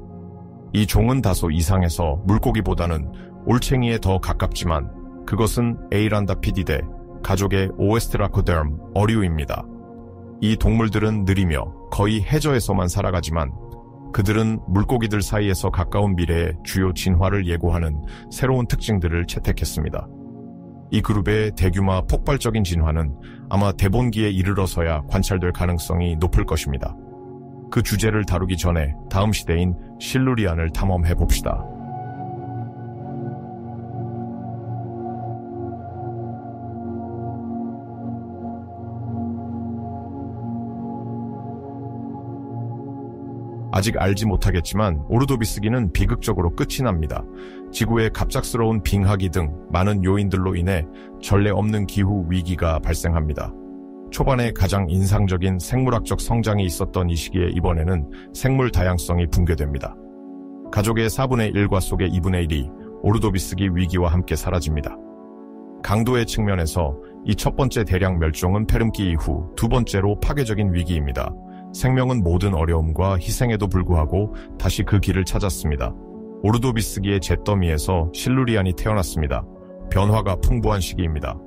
이 종은 다소 이상해서 물고기보다는 올챙이에 더 가깝지만 그것은 에이란다피디데 가족의 오에스트라코데름 어류입니다. 이 동물들은 느리며 거의 해저에서만 살아가지만 그들은 물고기들 사이에서 가까운 미래의 주요 진화를 예고하는 새로운 특징들을 채택했습니다. 이 그룹의 대규모 폭발적인 진화는 아마 대본기에 이르러서야 관찰될 가능성이 높을 것입니다. 그 주제를 다루기 전에 다음 시대인 실루리안을 탐험해 봅시다. 아직 알지 못하겠지만 오르도비스기는 비극적으로 끝이 납니다. 지구의 갑작스러운 빙하기 등 많은 요인들로 인해 전례 없는 기후 위기가 발생합니다. 초반에 가장 인상적인 생물학적 성장이 있었던 이 시기에 이번에는 생물 다양성이 붕괴됩니다. 가족의 4분의 1과 속의 2분의 1이 오르도비스기 위기와 함께 사라집니다. 강도의 측면에서 이 첫 번째 대량 멸종은 페름기 이후 두 번째로 파괴적인 위기입니다. 생명은 모든 어려움과 희생에도 불구하고 다시 그 길을 찾았습니다. 오르도비스기의 잿더미에서 실루리안이 태어났습니다. 변화가 풍부한 시기입니다.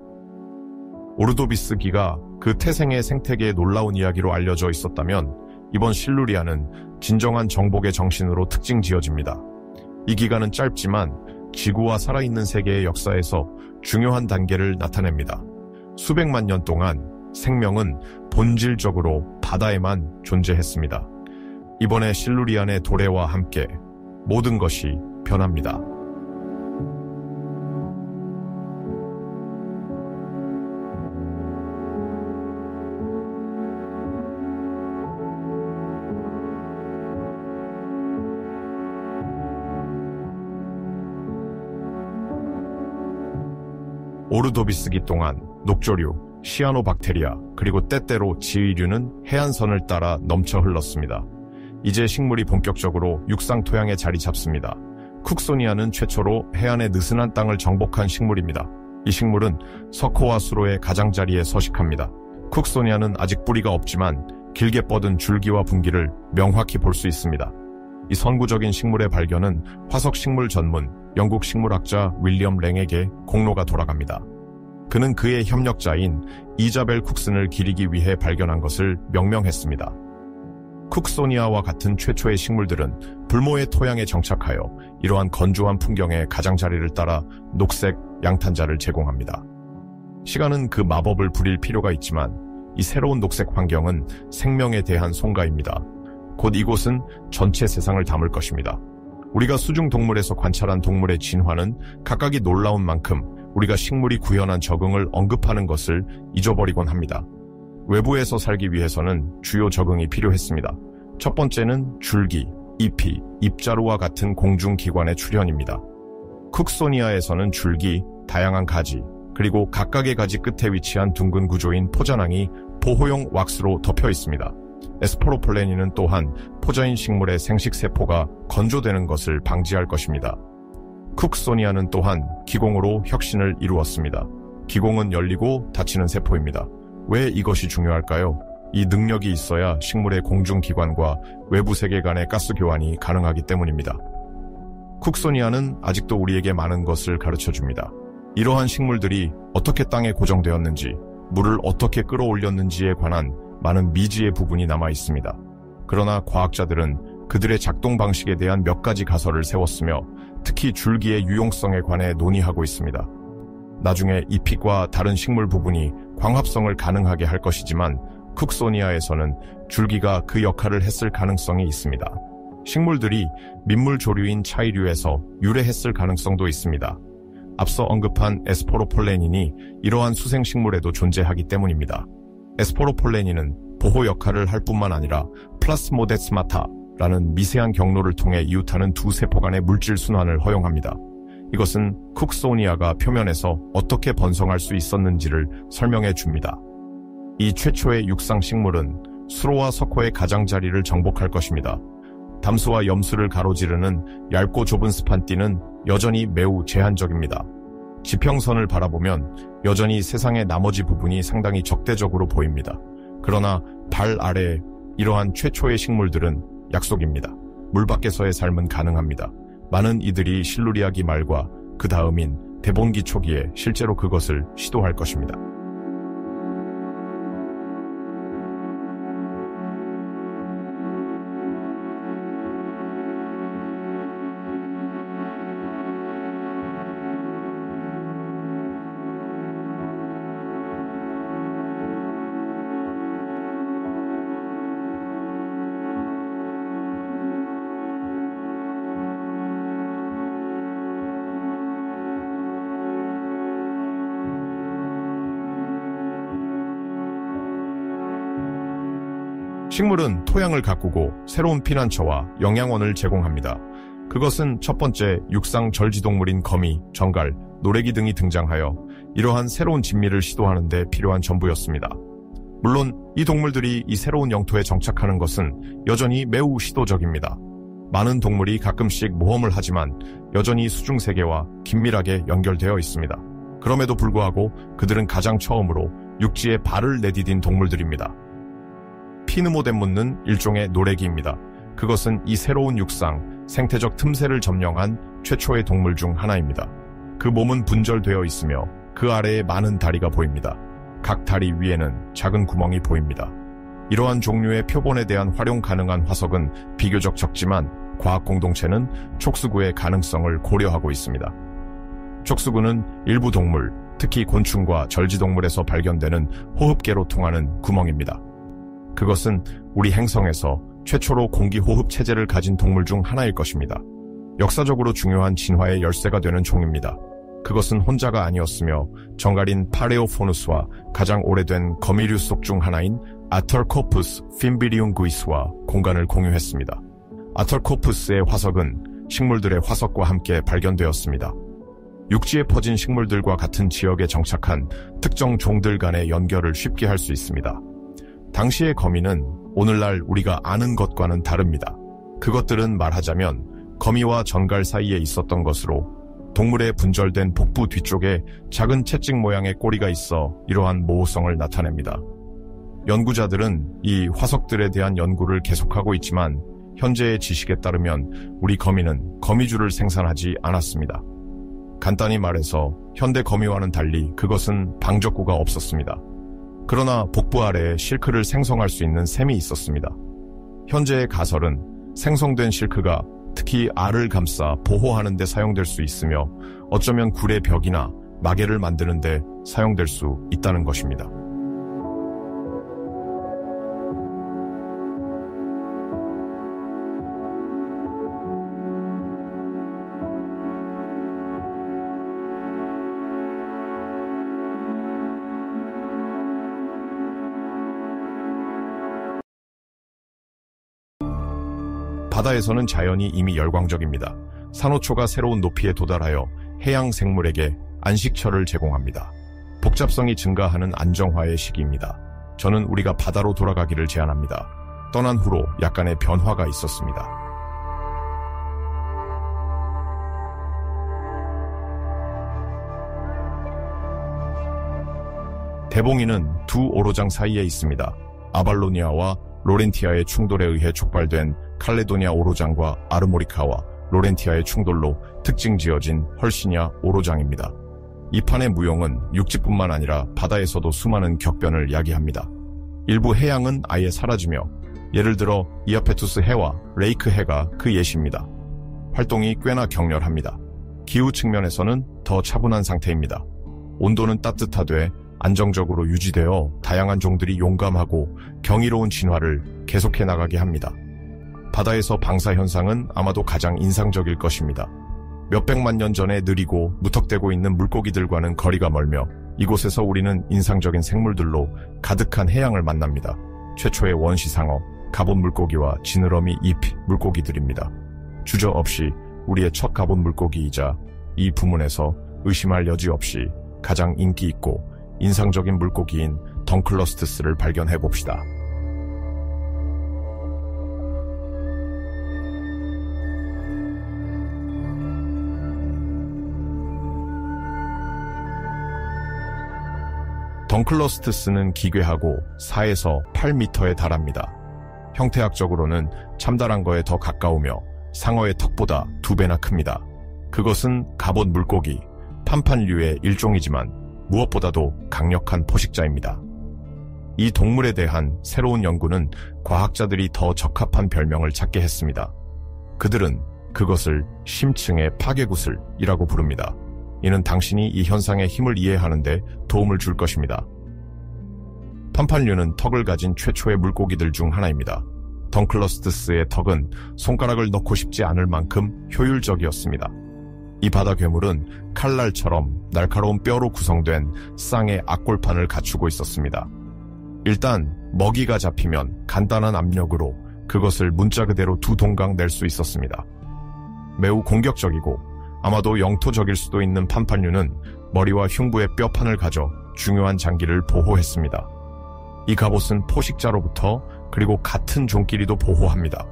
오르도비스기가 그 태생의 생태계의 놀라운 이야기로 알려져 있었다면 이번 실루리안은 진정한 정복의 정신으로 특징 지어집니다. 이 기간은 짧지만 지구와 살아있는 세계의 역사에서 중요한 단계를 나타냅니다. 수백만 년 동안 생명은 본질적으로 바다에만 존재했습니다. 이번에 실루리안의 도래와 함께 모든 것이 변합니다. 오르도비스기 동안 녹조류, 시아노박테리아, 그리고 때때로 지의류는 해안선을 따라 넘쳐 흘렀습니다. 이제 식물이 본격적으로 육상 토양에 자리 잡습니다. 쿡소니아는 최초로 해안의 느슨한 땅을 정복한 식물입니다. 이 식물은 석호와 수로의 가장자리에 서식합니다. 쿡소니아는 아직 뿌리가 없지만 길게 뻗은 줄기와 분기를 명확히 볼 수 있습니다. 이 선구적인 식물의 발견은 화석식물 전문 영국 식물학자 윌리엄 랭에게 공로가 돌아갑니다. 그는 그의 협력자인 이자벨 쿡슨을 기리기 위해 발견한 것을 명명했습니다. 쿡소니아와 같은 최초의 식물들은 불모의 토양에 정착하여 이러한 건조한 풍경의 가장자리를 따라 녹색 양탄자를 제공합니다. 시간은 그 마법을 부릴 필요가 있지만 이 새로운 녹색 환경은 생명에 대한 송가입니다. 곧 이곳은 전체 세상을 담을 것입니다. 우리가 수중동물에서 관찰한 동물의 진화는 각각이 놀라운 만큼 우리가 식물이 구현한 적응을 언급하는 것을 잊어버리곤 합니다. 외부에서 살기 위해서는 주요 적응이 필요했습니다. 첫 번째는 줄기, 잎이 입자루와 같은 공중기관의 출현입니다. 쿡소니아에서는 줄기, 다양한 가지, 그리고 각각의 가지 끝에 위치한 둥근 구조인 포자낭이 보호용 왁스로 덮여 있습니다. 에스포로폴레니는 또한 포자인 식물의 생식세포가 건조되는 것을 방지할 것입니다. 쿡소니아는 또한 기공으로 혁신을 이루었습니다. 기공은 열리고 닫히는 세포입니다. 왜 이것이 중요할까요? 이 능력이 있어야 식물의 공중기관과 외부 세계 간의 가스 교환이 가능하기 때문입니다. 쿡소니아는 아직도 우리에게 많은 것을 가르쳐줍니다. 이러한 식물들이 어떻게 땅에 고정되었는지, 물을 어떻게 끌어올렸는지에 관한 많은 미지의 부분이 남아 있습니다. 그러나 과학자들은 그들의 작동 방식에 대한 몇 가지 가설을 세웠으며 특히 줄기의 유용성에 관해 논의하고 있습니다. 나중에 잎과 다른 식물 부분이 광합성을 가능하게 할 것이지만 쿡소니아에서는 줄기가 그 역할을 했을 가능성이 있습니다. 식물들이 민물 조류인 차이류에서 유래했을 가능성도 있습니다. 앞서 언급한 에스포로폴레닌이 이러한 수생식물에도 존재하기 때문입니다. 에스포로폴레닌은 보호 역할을 할 뿐만 아니라 플라스모데스마타, 라는 미세한 경로를 통해 이웃하는 두 세포 간의 물질 순환을 허용합니다. 이것은 쿡소니아가 표면에서 어떻게 번성할 수 있었는지를 설명해 줍니다. 이 최초의 육상 식물은 수로와 석호의 가장자리를 정복할 것입니다. 담수와 염수를 가로지르는 얇고 좁은 스판띠는 여전히 매우 제한적입니다. 지평선을 바라보면 여전히 세상의 나머지 부분이 상당히 적대적으로 보입니다. 그러나 발 아래에 이러한 최초의 식물들은 약속입니다. 물 밖에서의 삶은 가능합니다. 많은 이들이 실루리아기 말과 그 다음인 대본기 초기에 실제로 그것을 시도할 것입니다. 식물은 토양을 가꾸고 새로운 피난처와 영양원을 제공합니다. 그것은 첫 번째 육상 절지동물인 거미, 정갈, 노래기 등이 등장하여 이러한 새로운 진미를 시도하는 데 필요한 전부였습니다. 물론 이 동물들이 이 새로운 영토에 정착하는 것은 여전히 매우 시도적입니다. 많은 동물이 가끔씩 모험을 하지만 여전히 수중세계와 긴밀하게 연결되어 있습니다. 그럼에도 불구하고 그들은 가장 처음으로 육지에 발을 내디딘 동물들입니다. 피느모덴 묻는 일종의 노래기입니다. 그것은 이 새로운 육상, 생태적 틈새를 점령한 최초의 동물 중 하나입니다. 그 몸은 분절되어 있으며 그 아래에 많은 다리가 보입니다. 각 다리 위에는 작은 구멍이 보입니다. 이러한 종류의 표본에 대한 활용 가능한 화석은 비교적 적지만 과학 공동체는 촉수구의 가능성을 고려하고 있습니다. 촉수구는 일부 동물, 특히 곤충과 절지동물에서 발견되는 호흡계로 통하는 구멍입니다. 그것은 우리 행성에서 최초로 공기호흡 체제를 가진 동물 중 하나일 것입니다. 역사적으로 중요한 진화의 열쇠가 되는 종입니다. 그것은 혼자가 아니었으며 정갈인 파레오포누스와 가장 오래된 거미류 속 중 하나인 아털코푸스 핀비리움구이스와 공간을 공유했습니다. 아털코푸스의 화석은 식물들의 화석과 함께 발견되었습니다. 육지에 퍼진 식물들과 같은 지역에 정착한 특정 종들 간의 연결을 쉽게 할 수 있습니다. 당시의 거미는 오늘날 우리가 아는 것과는 다릅니다. 그것들은 말하자면 거미와 전갈 사이에 있었던 것으로 동물의 분절된 복부 뒤쪽에 작은 채찍 모양의 꼬리가 있어 이러한 모호성을 나타냅니다. 연구자들은 이 화석들에 대한 연구를 계속하고 있지만 현재의 지식에 따르면 우리 거미는 거미줄을 생산하지 않았습니다. 간단히 말해서 현대 거미와는 달리 그것은 방적구가 없었습니다. 그러나 복부 아래에 실크를 생성할 수 있는 샘이 있었습니다. 현재의 가설은 생성된 실크가 특히 알을 감싸 보호하는 데 사용될 수 있으며 어쩌면 굴의 벽이나 마개를 만드는 데 사용될 수 있다는 것입니다. 바다에서는 자연이 이미 열광적입니다. 산호초가 새로운 높이에 도달하여 해양 생물에게 안식처를 제공합니다. 복잡성이 증가하는 안정화의 시기입니다. 저는 우리가 바다로 돌아가기를 제안합니다. 떠난 후로 약간의 변화가 있었습니다. 대봉이는 두 오로장 사이에 있습니다. 아발로니아와 로렌티아의 충돌에 의해 촉발된 칼레도니아 오로장과 아르모리카와 로렌티아의 충돌로 특징 지어진 헐시니아 오로장입니다. 이 판의 무용은 육지뿐만 아니라 바다에서도 수많은 격변을 야기합니다. 일부 해양은 아예 사라지며 예를 들어 이아페투스 해와 레이크 해가 그 예시입니다. 활동이 꽤나 격렬합니다. 기후 측면에서는 더 차분한 상태입니다. 온도는 따뜻하되 안정적으로 유지되어 다양한 종들이 용감하고 경이로운 진화를 계속해 나가게 합니다. 바다에서 방사 현상은 아마도 가장 인상적일 것입니다. 몇백만 년 전에 느리고 무턱대고 있는 물고기들과는 거리가 멀며 이곳에서 우리는 인상적인 생물들로 가득한 해양을 만납니다. 최초의 원시상어, 갑옷 물고기와 지느러미 잎 물고기들입니다. 주저없이 우리의 첫 갑옷 물고기이자 이 부문에서 의심할 여지 없이 가장 인기 있고 인상적인 물고기인 덩클러스트스를 발견해 봅시다. 덩클러스트스는 기괴하고 4에서 8m에 달합니다. 형태학적으로는 참다랑거에 더 가까우며 상어의 턱보다 2배나 큽니다. 그것은 갑옷 물고기, 판판류의 일종이지만 무엇보다도 강력한 포식자입니다. 이 동물에 대한 새로운 연구는 과학자들이 더 적합한 별명을 찾게 했습니다. 그들은 그것을 심층의 파괴구슬이라고 부릅니다. 이는 당신이 이 현상의 힘을 이해하는 데 도움을 줄 것입니다. 판판류는 턱을 가진 최초의 물고기들 중 하나입니다. 덩클러스트스의 턱은 손가락을 넣고 싶지 않을 만큼 효율적이었습니다. 이 바다 괴물은 칼날처럼 날카로운 뼈로 구성된 쌍의 악골판을 갖추고 있었습니다. 일단 먹이가 잡히면 간단한 압력으로 그것을 문자 그대로 2동강 낼 수 있었습니다. 매우 공격적이고 아마도 영토적일 수도 있는 판판류는 머리와 흉부의 뼈판을 가져 중요한 장기를 보호했습니다. 이 갑옷은 포식자로부터 그리고 같은 종끼리도 보호합니다.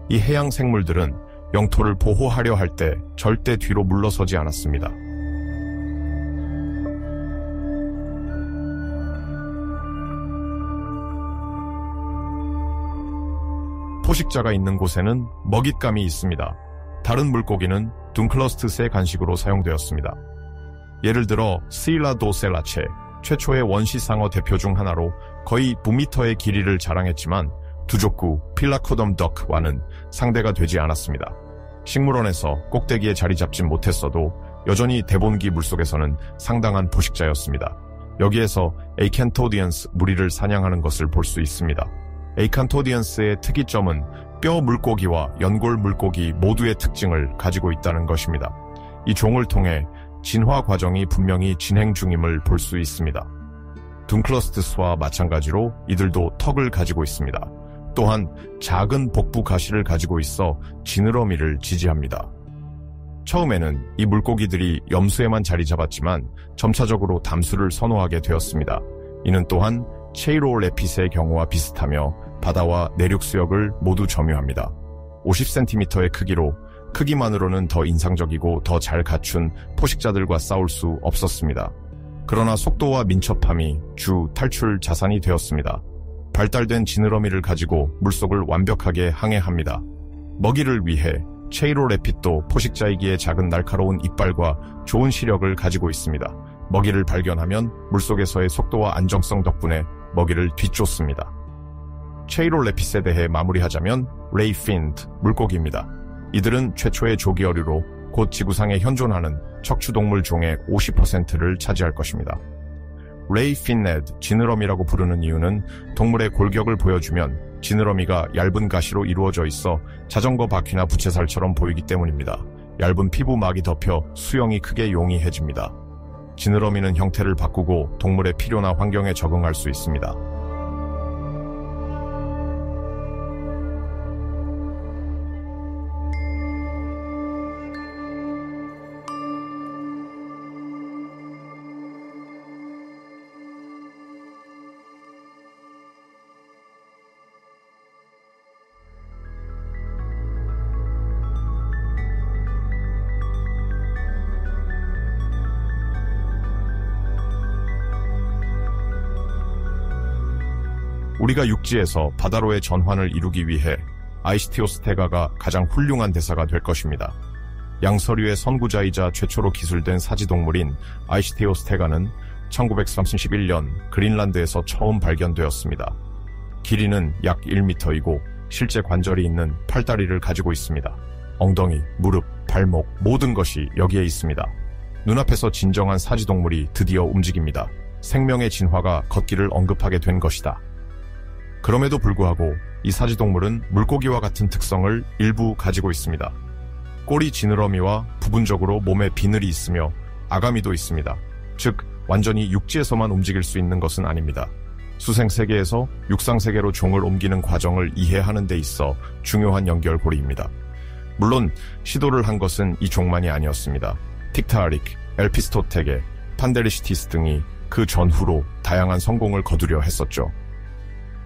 이 해양 생물들은 영토를 보호하려 할 때 절대 뒤로 물러서지 않았습니다. 포식자가 있는 곳에는 먹잇감이 있습니다. 다른 물고기는 둥클러스트스의 간식으로 사용되었습니다. 예를 들어 스일라도셀라체, 최초의 원시상어 대표 중 하나로 거의 9m의 길이를 자랑했지만 두족구 필라코덤 덕와는 상대가 되지 않았습니다. 식물원에서 꼭대기에 자리 잡진 못했어도 여전히 대본기 물속에서는 상당한 포식자였습니다. 여기에서 에이칸토디언스 무리를 사냥하는 것을 볼 수 있습니다. 에이칸토디언스의 특이점은 뼈 물고기와 연골 물고기 모두의 특징을 가지고 있다는 것입니다. 이 종을 통해 진화 과정이 분명히 진행 중임을 볼 수 있습니다. 둥클러스트스와 마찬가지로 이들도 턱을 가지고 있습니다. 또한 작은 복부 가시를 가지고 있어 지느러미를 지지합니다. 처음에는 이 물고기들이 염수에만 자리 잡았지만 점차적으로 담수를 선호하게 되었습니다. 이는 또한 체이로레핏의 경우와 비슷하며 바다와 내륙 수역을 모두 점유합니다. 50cm의 크기만으로는 더 인상적이고 더 잘 갖춘 포식자들과 싸울 수 없었습니다. 그러나 속도와 민첩함이 주 탈출 자산이 되었습니다. 발달된 지느러미를 가지고 물속을 완벽하게 항해합니다. 먹이를 위해 체이로레핏도 포식자이기에 작은 날카로운 이빨과 좋은 시력을 가지고 있습니다. 먹이를 발견하면 물속에서의 속도와 안정성 덕분에 먹이를 뒤쫓습니다. 체이로레핏에 대해 마무리하자면 레이핀드 물고기입니다. 이들은 최초의 조기어류로 곧 지구상에 현존하는 척추동물 종의 50%를 차지할 것입니다. 레이핀네드 지느러미라고 부르는 이유는 동물의 골격을 보여주면 지느러미가 얇은 가시로 이루어져 있어 자전거 바퀴나 부채살처럼 보이기 때문입니다. 얇은 피부막이 덮여 수영이 크게 용이해집니다. 지느러미는 형태를 바꾸고 동물의 필요나 환경에 적응할 수 있습니다. 우리가 육지에서 바다로의 전환을 이루기 위해 아이시테오스테가가 가장 훌륭한 대사가 될 것입니다. 양서류의 선구자이자 최초로 기술된 사지동물인 아이시테오스테가는 1931년 그린란드에서 처음 발견되었습니다. 길이는 약 1m이고 실제 관절이 있는 팔다리를 가지고 있습니다. 엉덩이, 무릎, 발목 모든 것이 여기에 있습니다. 눈앞에서 진정한 사지동물이 드디어 움직입니다. 생명의 진화가 걷기를 언급하게 된 것이다. 그럼에도 불구하고 이 사지동물은 물고기와 같은 특성을 일부 가지고 있습니다. 꼬리 지느러미와 부분적으로 몸에 비늘이 있으며 아가미도 있습니다. 즉 완전히 육지에서만 움직일 수 있는 것은 아닙니다. 수생세계에서 육상세계로 종을 옮기는 과정을 이해하는 데 있어 중요한 연결고리입니다. 물론 시도를 한 것은 이 종만이 아니었습니다. 틱타아릭, 엘피스토테게, 판데리시티스 등이 그 전후로 다양한 성공을 거두려 했었죠.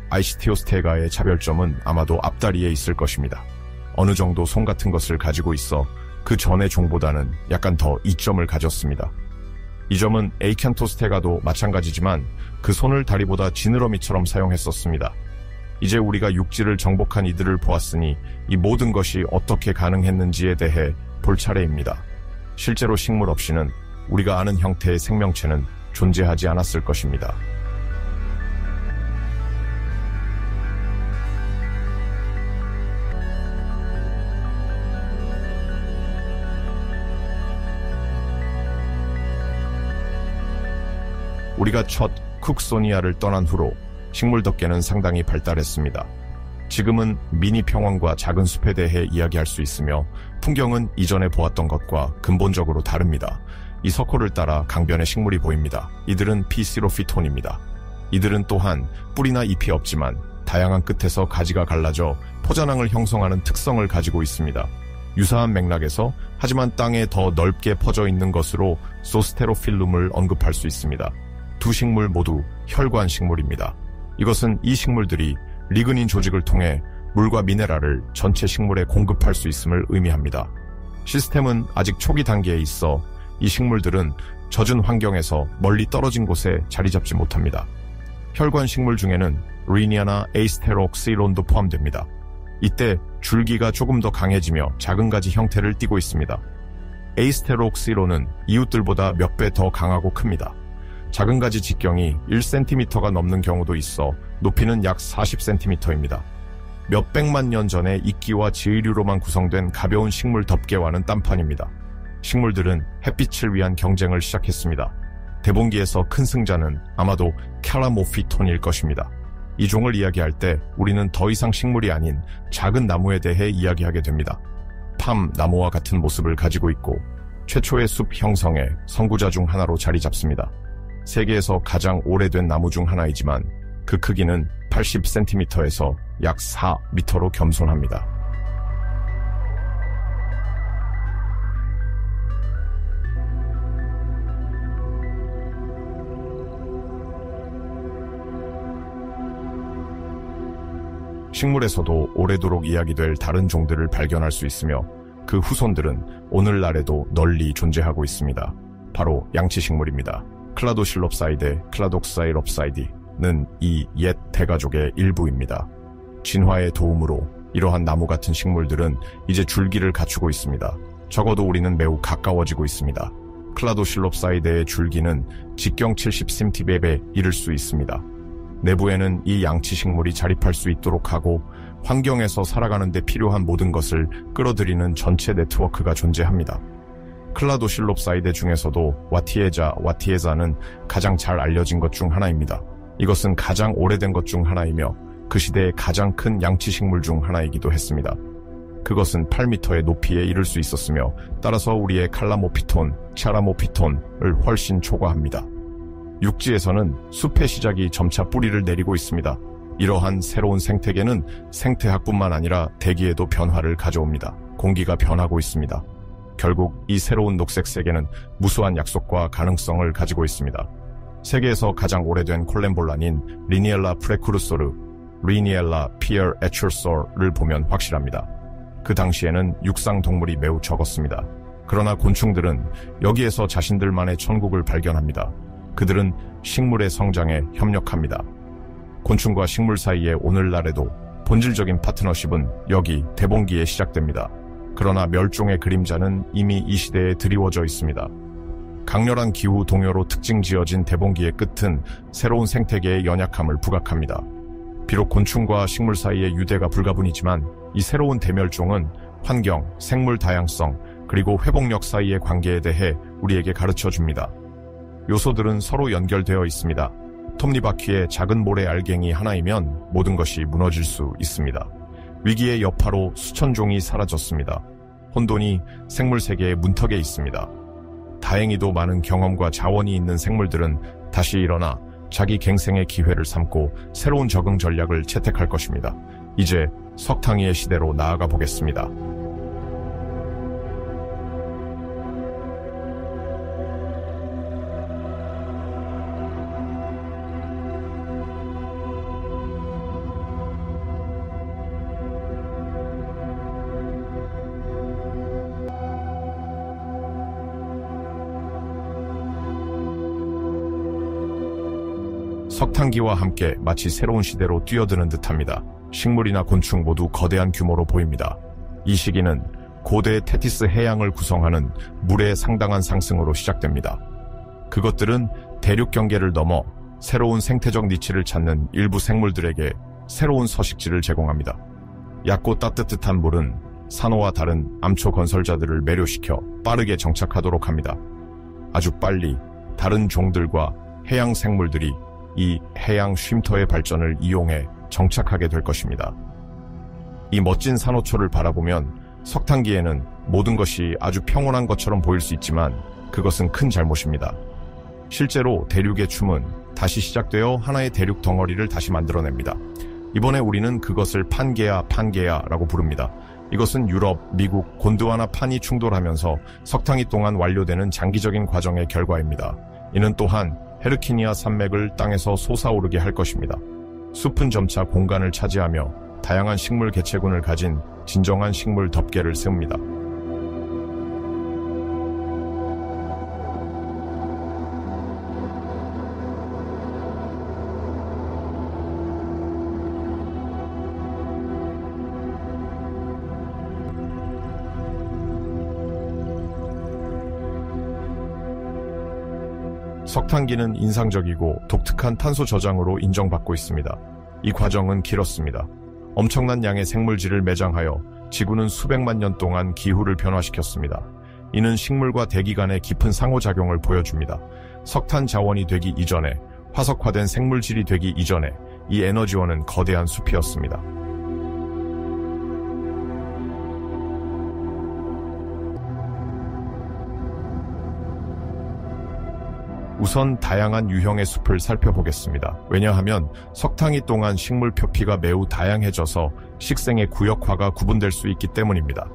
아이시티오스테가의 차별점은 아마도 앞다리에 있을 것입니다. 어느 정도 손 같은 것을 가지고 있어 그 전의 종보다는 약간 더 이점을 가졌습니다. 이 점은 에이켄토스테가도 마찬가지지만 그 손을 다리보다 지느러미처럼 사용했었습니다. 이제 우리가 육지를 정복한 이들을 보았으니 이 모든 것이 어떻게 가능했는지에 대해 볼 차례입니다. 실제로 식물 없이는 우리가 아는 형태의 생명체는 존재하지 않았을 것입니다. 우리가 첫 쿡소니아를 떠난 후로 식물 덕계는 상당히 발달했습니다. 지금은 미니 평원과 작은 숲에 대해 이야기할 수 있으며 풍경은 이전에 보았던 것과 근본적으로 다릅니다. 이 서코를 따라 강변의 식물이 보입니다. 이들은 피시로피톤입니다. 이들은 또한 뿌리나 잎이 없지만 다양한 끝에서 가지가 갈라져 포자낭을 형성하는 특성을 가지고 있습니다. 유사한 맥락에서 하지만 땅에 더 넓게 퍼져 있는 것으로 소스테로필룸을 언급할 수 있습니다. 두 식물 모두 혈관 식물입니다. 이것은 이 식물들이 리그닌 조직을 통해 물과 미네랄을 전체 식물에 공급할 수 있음을 의미합니다. 시스템은 아직 초기 단계에 있어 이 식물들은 젖은 환경에서 멀리 떨어진 곳에 자리 잡지 못합니다. 혈관 식물 중에는 리니아나 에이스테록시론도 포함됩니다. 이때 줄기가 조금 더 강해지며 작은 가지 형태를 띠고 있습니다. 에이스테록시론은 이웃들보다 몇 배 더 강하고 큽니다. 작은 가지 직경이 1cm가 넘는 경우도 있어 높이는 약 40cm입니다. 몇백만 년 전에 이끼와 지의류로만 구성된 가벼운 식물 덮개와는 딴판입니다. 식물들은 햇빛을 위한 경쟁을 시작했습니다. 대봉기에서 큰 승자는 아마도 캘라모피톤일 것입니다. 이 종을 이야기할 때 우리는 더 이상 식물이 아닌 작은 나무에 대해 이야기하게 됩니다. 팜 나무와 같은 모습을 가지고 있고 최초의 숲 형성의 선구자 중 하나로 자리 잡습니다. 세계에서 가장 오래된 나무 중 하나이지만 그 크기는 80cm에서 약 4m로 겸손합니다. 식물에서도 오래도록 이야기될 다른 종들을 발견할 수 있으며 그 후손들은 오늘날에도 널리 존재하고 있습니다. 바로 양치식물입니다. 클라도실롭사이데, 클라독사이롭사이디는 이 옛 대가족의 일부입니다. 진화의 도움으로 이러한 나무 같은 식물들은 이제 줄기를 갖추고 있습니다. 적어도 우리는 매우 가까워지고 있습니다. 클라도실롭사이데의 줄기는 직경 70cm에 이를 수 있습니다. 내부에는 이 양치식물이 자립할 수 있도록 하고 환경에서 살아가는 데 필요한 모든 것을 끌어들이는 전체 네트워크가 존재합니다. 클라도실롭사이데 중에서도 와티에자는 가장 잘 알려진 것 중 하나입니다. 이것은 가장 오래된 것 중 하나이며 그 시대의 가장 큰 양치식물 중 하나이기도 했습니다. 그것은 8m의 높이에 이를 수 있었으며 따라서 우리의 칼라모피톤, 차라모피톤을 훨씬 초과합니다. 육지에서는 숲의 시작이 점차 뿌리를 내리고 있습니다. 이러한 새로운 생태계는 생태학뿐만 아니라 대기에도 변화를 가져옵니다. 공기가 변하고 있습니다. 결국 이 새로운 녹색 세계는 무수한 약속과 가능성을 가지고 있습니다. 세계에서 가장 오래된 콜렘볼란인 리니엘라 프레쿠르소르, 리니엘라 피어 에츄소를 보면 확실합니다. 그 당시에는 육상 동물이 매우 적었습니다. 그러나 곤충들은 여기에서 자신들만의 천국을 발견합니다. 그들은 식물의 성장에 협력합니다. 곤충과 식물 사이의 오늘날에도 본질적인 파트너십은 여기 대봉기에 시작됩니다. 그러나 멸종의 그림자는 이미 이 시대에 드리워져 있습니다. 강렬한 기후 동요로 특징 지어진 대봉기의 끝은 새로운 생태계의 연약함을 부각합니다. 비록 곤충과 식물 사이의 유대가 불가분이지만 이 새로운 대멸종은 환경, 생물 다양성, 그리고 회복력 사이의 관계에 대해 우리에게 가르쳐줍니다. 요소들은 서로 연결되어 있습니다. 톱니바퀴의 작은 모래 알갱이 하나이면 모든 것이 무너질 수 있습니다. 위기의 여파로 수천 종이 사라졌습니다. 혼돈이 생물 세계의 문턱에 있습니다. 다행히도 많은 경험과 자원이 있는 생물들은 다시 일어나 자기 갱생의 기회를 삼고 새로운 적응 전략을 채택할 것입니다. 이제 석탕이의 시대로 나아가 보겠습니다. 석탄기와 함께 마치 새로운 시대로 뛰어드는 듯합니다. 식물이나 곤충 모두 거대한 규모로 보입니다. 이 시기는 고대 테티스 해양을 구성하는 물의 상당한 상승으로 시작됩니다. 그것들은 대륙 경계를 넘어 새로운 생태적 니치를 찾는 일부 생물들에게 새로운 서식지를 제공합니다. 얕고 따뜻한 물은 산호와 다른 암초 건설자들을 매료시켜 빠르게 정착하도록 합니다. 아주 빨리 다른 종들과 해양 생물들이 이 해양 쉼터의 발전을 이용해 정착하게 될 것입니다. 이 멋진 산호초를 바라보면 석탄기에는 모든 것이 아주 평온한 것처럼 보일 수 있지만 그것은 큰 잘못입니다. 실제로 대륙의 춤은 다시 시작되어 하나의 대륙 덩어리를 다시 만들어냅니다. 이번에 우리는 그것을 판게아라고 부릅니다. 이것은 유럽, 미국, 곤드와나 판이 충돌하면서 석탕이 동안 완료되는 장기적인 과정의 결과입니다. 이는 또한 헤르키니아 산맥을 땅에서 솟아오르게 할 것입니다. 숲은 점차 공간을 차지하며 다양한 식물 개체군을 가진 진정한 식물 덮개를 세웁니다. 석탄기는 인상적이고 독특한 탄소 저장으로 인정받고 있습니다. 이 과정은 길었습니다. 엄청난 양의 생물질을 매장하여 지구는 수백만 년 동안 기후를 변화시켰습니다. 이는 식물과 대기 간의 깊은 상호작용을 보여줍니다. 석탄 자원이 되기 이전에, 화석화된 생물질이 되기 이전에 이 에너지원은 거대한 숲이었습니다. 우선 다양한 유형의 숲을 살펴보겠습니다. 왜냐하면 석탕이 동안 식물 표피가 매우 다양해져서 식생의 구역화가 구분될 수 있기 때문입니다.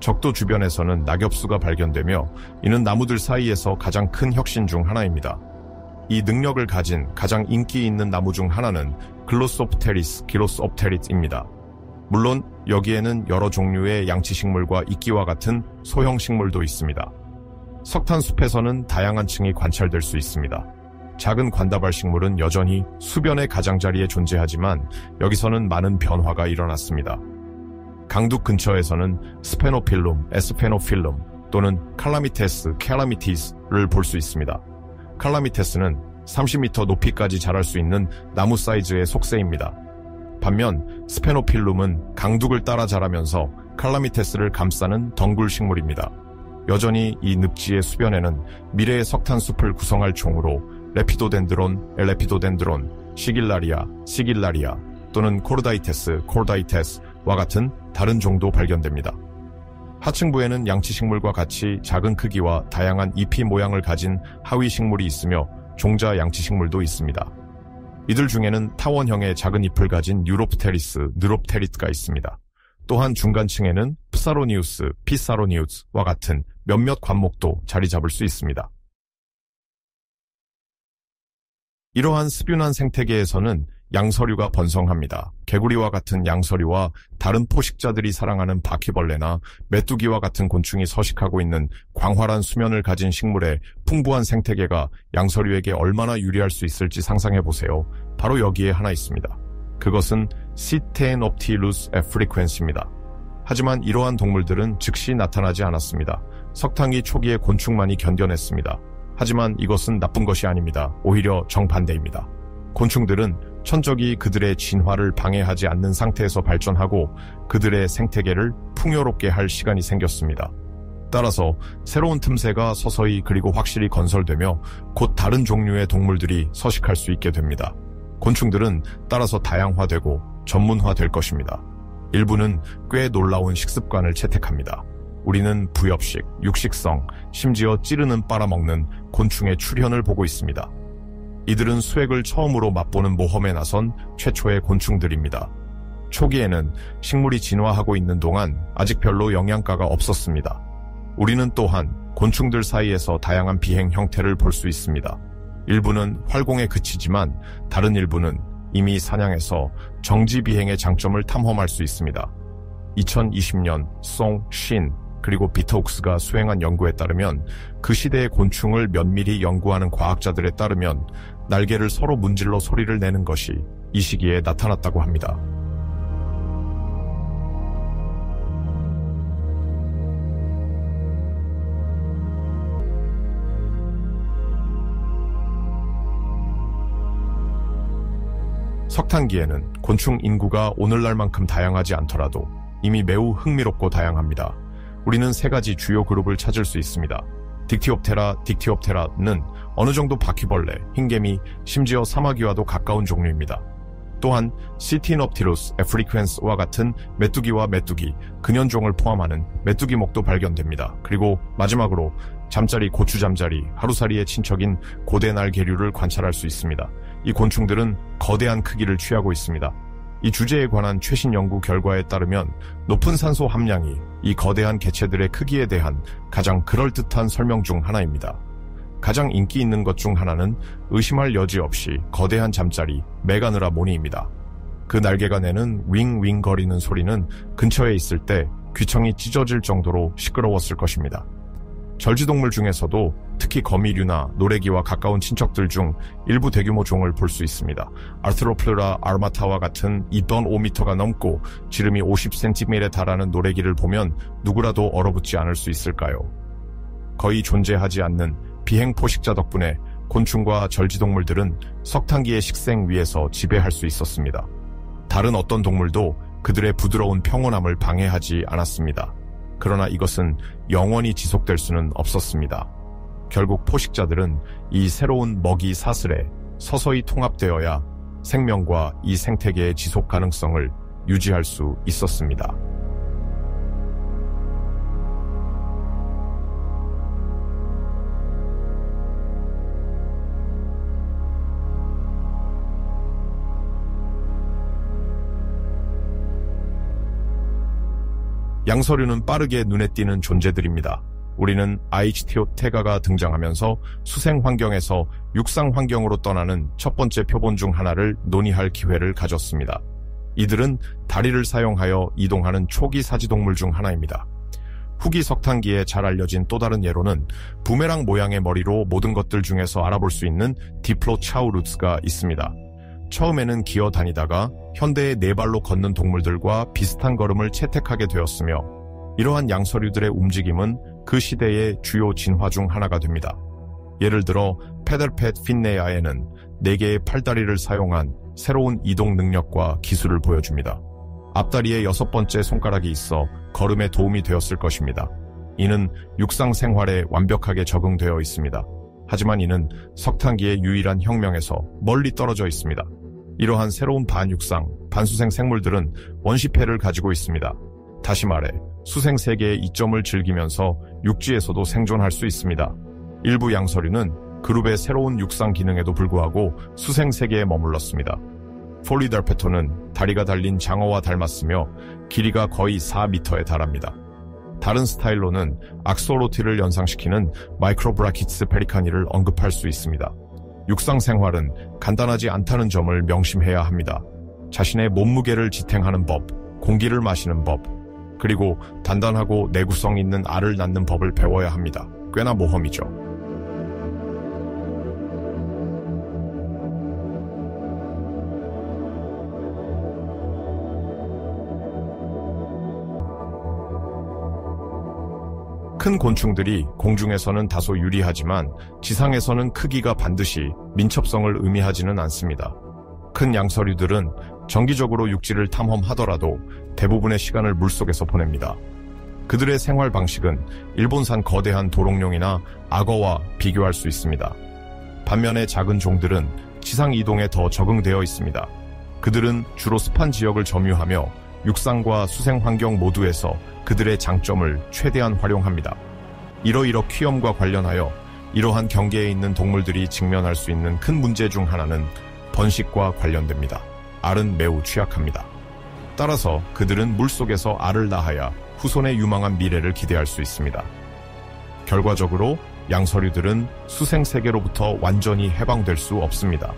적도 주변에서는 낙엽수가 발견되며 이는 나무들 사이에서 가장 큰 혁신 중 하나입니다. 이 능력을 가진 가장 인기 있는 나무 중 하나는 글로스옵테리스 기로스옵테릿입니다. 물론 여기에는 여러 종류의 양치식물과 이끼와 같은 소형 식물도 있습니다. 석탄숲에서는 다양한 층이 관찰될 수 있습니다. 작은 관다발 식물은 여전히 수변의 가장자리에 존재하지만 여기서는 많은 변화가 일어났습니다. 강둑 근처에서는 스페노필룸, 에스페노필룸 또는 칼라미티스를 볼 수 있습니다. 칼라미테스는 30m 높이까지 자랄 수 있는 나무 사이즈의 속세입니다. 반면 스페노필룸은 강둑을 따라 자라면서 칼라미테스를 감싸는 덩굴 식물입니다. 여전히 이 늪지의 수변에는 미래의 석탄숲을 구성할 종으로 레피도덴드론, 엘레피도덴드론, 시길라리아 또는 코르다이테스와 같은 다른 종도 발견됩니다. 하층부에는 양치식물과 같이 작은 크기와 다양한 잎이 모양을 가진 하위식물이 있으며 종자 양치식물도 있습니다. 이들 중에는 타원형의 작은 잎을 가진 느롭테리트가 있습니다. 또한 중간층에는 피사로니우스와 같은 몇몇 관목도 자리 잡을 수 있습니다. 이러한 습윤한 생태계에서는 양서류가 번성합니다. 개구리와 같은 양서류와 다른 포식자들이 사랑하는 바퀴벌레나 메뚜기와 같은 곤충이 서식하고 있는 광활한 수면을 가진 식물의 풍부한 생태계가 양서류에게 얼마나 유리할 수 있을지 상상해보세요. 바로 여기에 하나 있습니다. 그것은 시테인옵틸루스 에프리퀸스입니다. 하지만 이러한 동물들은 즉시 나타나지 않았습니다. 석탄기 초기의 곤충만이 견뎌냈습니다. 하지만 이것은 나쁜 것이 아닙니다. 오히려 정반대입니다. 곤충들은 천적이 그들의 진화를 방해하지 않는 상태에서 발전하고 그들의 생태계를 풍요롭게 할 시간이 생겼습니다. 따라서 새로운 틈새가 서서히 그리고 확실히 건설되며 곧 다른 종류의 동물들이 서식할 수 있게 됩니다. 곤충들은 따라서 다양화되고 전문화될 것입니다. 일부는 꽤 놀라운 식습관을 채택합니다. 우리는 부엽식, 육식성, 심지어 찌르는 빨아먹는 곤충의 출현을 보고 있습니다. 이들은 수액을 처음으로 맛보는 모험에 나선 최초의 곤충들입니다. 초기에는 식물이 진화하고 있는 동안 아직 별로 영양가가 없었습니다. 우리는 또한 곤충들 사이에서 다양한 비행 형태를 볼 수 있습니다. 일부는 활공에 그치지만 다른 일부는 이미 사냥해서 정지 비행의 장점을 탐험할 수 있습니다. 2020년 송, 신, 그리고 비터욱스가 수행한 연구에 따르면 그 시대의 곤충을 면밀히 연구하는 과학자들에 따르면 날개를 서로 문질러 소리를 내는 것이 이 시기에 나타났다고 합니다. 석탄기에는 곤충 인구가 오늘날만큼 다양하지 않더라도 이미 매우 흥미롭고 다양합니다. 우리는 세 가지 주요 그룹을 찾을 수 있습니다. 딕티옵테라는 어느 정도 바퀴벌레, 흰개미, 심지어 사마귀와도 가까운 종류입니다. 또한 시티놉티루스 에프리쿠엔스와 같은 메뚜기와 메뚜기, 근현종을 포함하는 메뚜기목도 발견됩니다. 그리고 마지막으로 잠자리, 고추잠자리, 하루살이의 친척인 고대날개류를 관찰할 수 있습니다. 이 곤충들은 거대한 크기를 취하고 있습니다. 이 주제에 관한 최신 연구 결과에 따르면 높은 산소 함량이 이 거대한 개체들의 크기에 대한 가장 그럴듯한 설명 중 하나입니다. 가장 인기 있는 것 중 하나는 의심할 여지 없이 거대한 잠자리 메가느라 모니입니다. 그 날개가 내는 윙윙 거리는 소리는 근처에 있을 때 귀청이 찢어질 정도로 시끄러웠을 것입니다. 절지동물 중에서도 특히 거미류나 노래기와 가까운 친척들 중 일부 대규모 종을 볼 수 있습니다. 아르트로플라 아르마타와 같은 2.5m가 넘고 지름이 50cm에 달하는 노래기를 보면 누구라도 얼어붙지 않을 수 있을까요? 거의 존재하지 않는 비행 포식자 덕분에 곤충과 절지동물들은 석탄기의 식생 위에서 지배할 수 있었습니다. 다른 어떤 동물도 그들의 부드러운 평온함을 방해하지 않았습니다. 그러나 이것은 영원히 지속될 수는 없었습니다. 결국 포식자들은 이 새로운 먹이 사슬에 서서히 통합되어야 생명과 이 생태계의 지속 가능성을 유지할 수 있었습니다. 양서류는 빠르게 눈에 띄는 존재들입니다. 우리는 아이치티오테가가 등장하면서 수생 환경에서 육상 환경으로 떠나는 첫 번째 표본 중 하나를 논의할 기회를 가졌습니다. 이들은 다리를 사용하여 이동하는 초기 사지동물 중 하나입니다. 후기 석탄기에 잘 알려진 또 다른 예로는 부메랑 모양의 머리로 모든 것들 중에서 알아볼 수 있는 디플로차우루스가 있습니다. 처음에는 기어 다니다가 현대의 네 발로 걷는 동물들과 비슷한 걸음을 채택하게 되었으며 이러한 양서류들의 움직임은 그 시대의 주요 진화 중 하나가 됩니다. 예를 들어 페더펫 핀네아에는 4개의 팔다리를 사용한 새로운 이동 능력과 기술을 보여줍니다. 앞다리에 6번째 손가락이 있어 걸음에 도움이 되었을 것입니다. 이는 육상 생활에 완벽하게 적응되어 있습니다. 하지만 이는 석탄기의 유일한 혁명에서 멀리 떨어져 있습니다. 이러한 새로운 반육상, 반수생 생물들은 원시폐를 가지고 있습니다. 다시 말해 수생 세계의 이점을 즐기면서 육지에서도 생존할 수 있습니다. 일부 양서류는 그룹의 새로운 육상 기능에도 불구하고 수생 세계에 머물렀습니다. 폴리달페토는 다리가 달린 장어와 닮았으며 길이가 거의 4m에 달합니다. 다른 스타일로는 악소로티를 연상시키는 마이크로브라키츠 페리카니를 언급할 수 있습니다. 육상 생활은 간단하지 않다는 점을 명심해야 합니다. 자신의 몸무게를 지탱하는 법, 공기를 마시는 법, 그리고 단단하고 내구성 있는 알을 낳는 법을 배워야 합니다. 꽤나 모험이죠. 큰 곤충들이 공중에서는 다소 유리하지만 지상에서는 크기가 반드시 민첩성을 의미하지는 않습니다. 큰 양서류들은 정기적으로 육지를 탐험하더라도 대부분의 시간을 물속에서 보냅니다. 그들의 생활 방식은 일본산 거대한 도롱뇽이나 악어와 비교할 수 있습니다. 반면에 작은 종들은 지상 이동에 더 적응되어 있습니다. 그들은 주로 습한 지역을 점유하며 육상과 수생 환경 모두에서 그들의 장점을 최대한 활용합니다. 이러이러 퀴엄과 관련하여 이러한 경계에 있는 동물들이 직면할 수 있는 큰 문제 중 하나는 번식과 관련됩니다. 알은 매우 취약합니다. 따라서 그들은 물속에서 알을 낳아야 후손의 유망한 미래를 기대할 수 있습니다. 결과적으로 양서류들은 수생세계로부터 완전히 해방될 수 없습니다.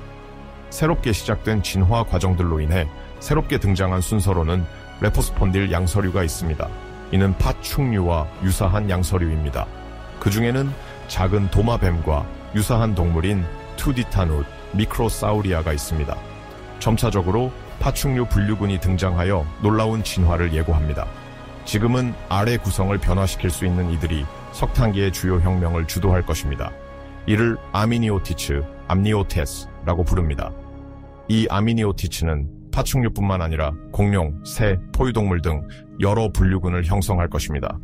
새롭게 시작된 진화 과정들로 인해 새롭게 등장한 순서로는 레포스폰딜 양서류가 있습니다. 이는 파충류와 유사한 양서류입니다. 그 중에는 작은 도마뱀과 유사한 동물인 투디타누, 미크로사우리아가 있습니다. 점차적으로 파충류 분류군이 등장하여 놀라운 진화를 예고합니다. 지금은 알의 구성을 변화시킬 수 있는 이들이 석탄기의 주요 혁명을 주도할 것입니다. 이를 아미니오티츠, 암니오테스라고 부릅니다. 이 아미니오티츠는 파충류뿐만 아니라 공룡, 새, 포유동물 등 여러 분류군을 형성할 것입니다.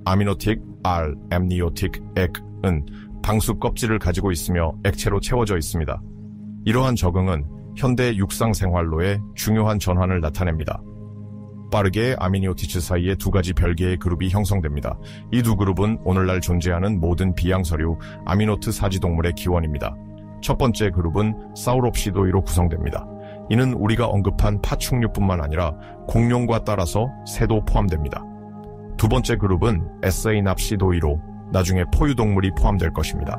아미노틱, 알, 암니오틱, 액은 방수 껍질을 가지고 있으며 액체로 채워져 있습니다. 이러한 적응은 현대 육상 생활로의 중요한 전환을 나타냅니다. 빠르게 아미니오티츠 사이에 두 가지 별개의 그룹이 형성됩니다. 이 두 그룹은 오늘날 존재하는 모든 비양서류 아미노트 사지동물의 기원입니다. 첫 번째 그룹은 사우롭시도이로 구성됩니다. 이는 우리가 언급한 파충류뿐만 아니라 공룡과 따라서 새도 포함됩니다. 두 번째 그룹은 에세이납시도이로 나중에 포유동물이 포함될 것입니다.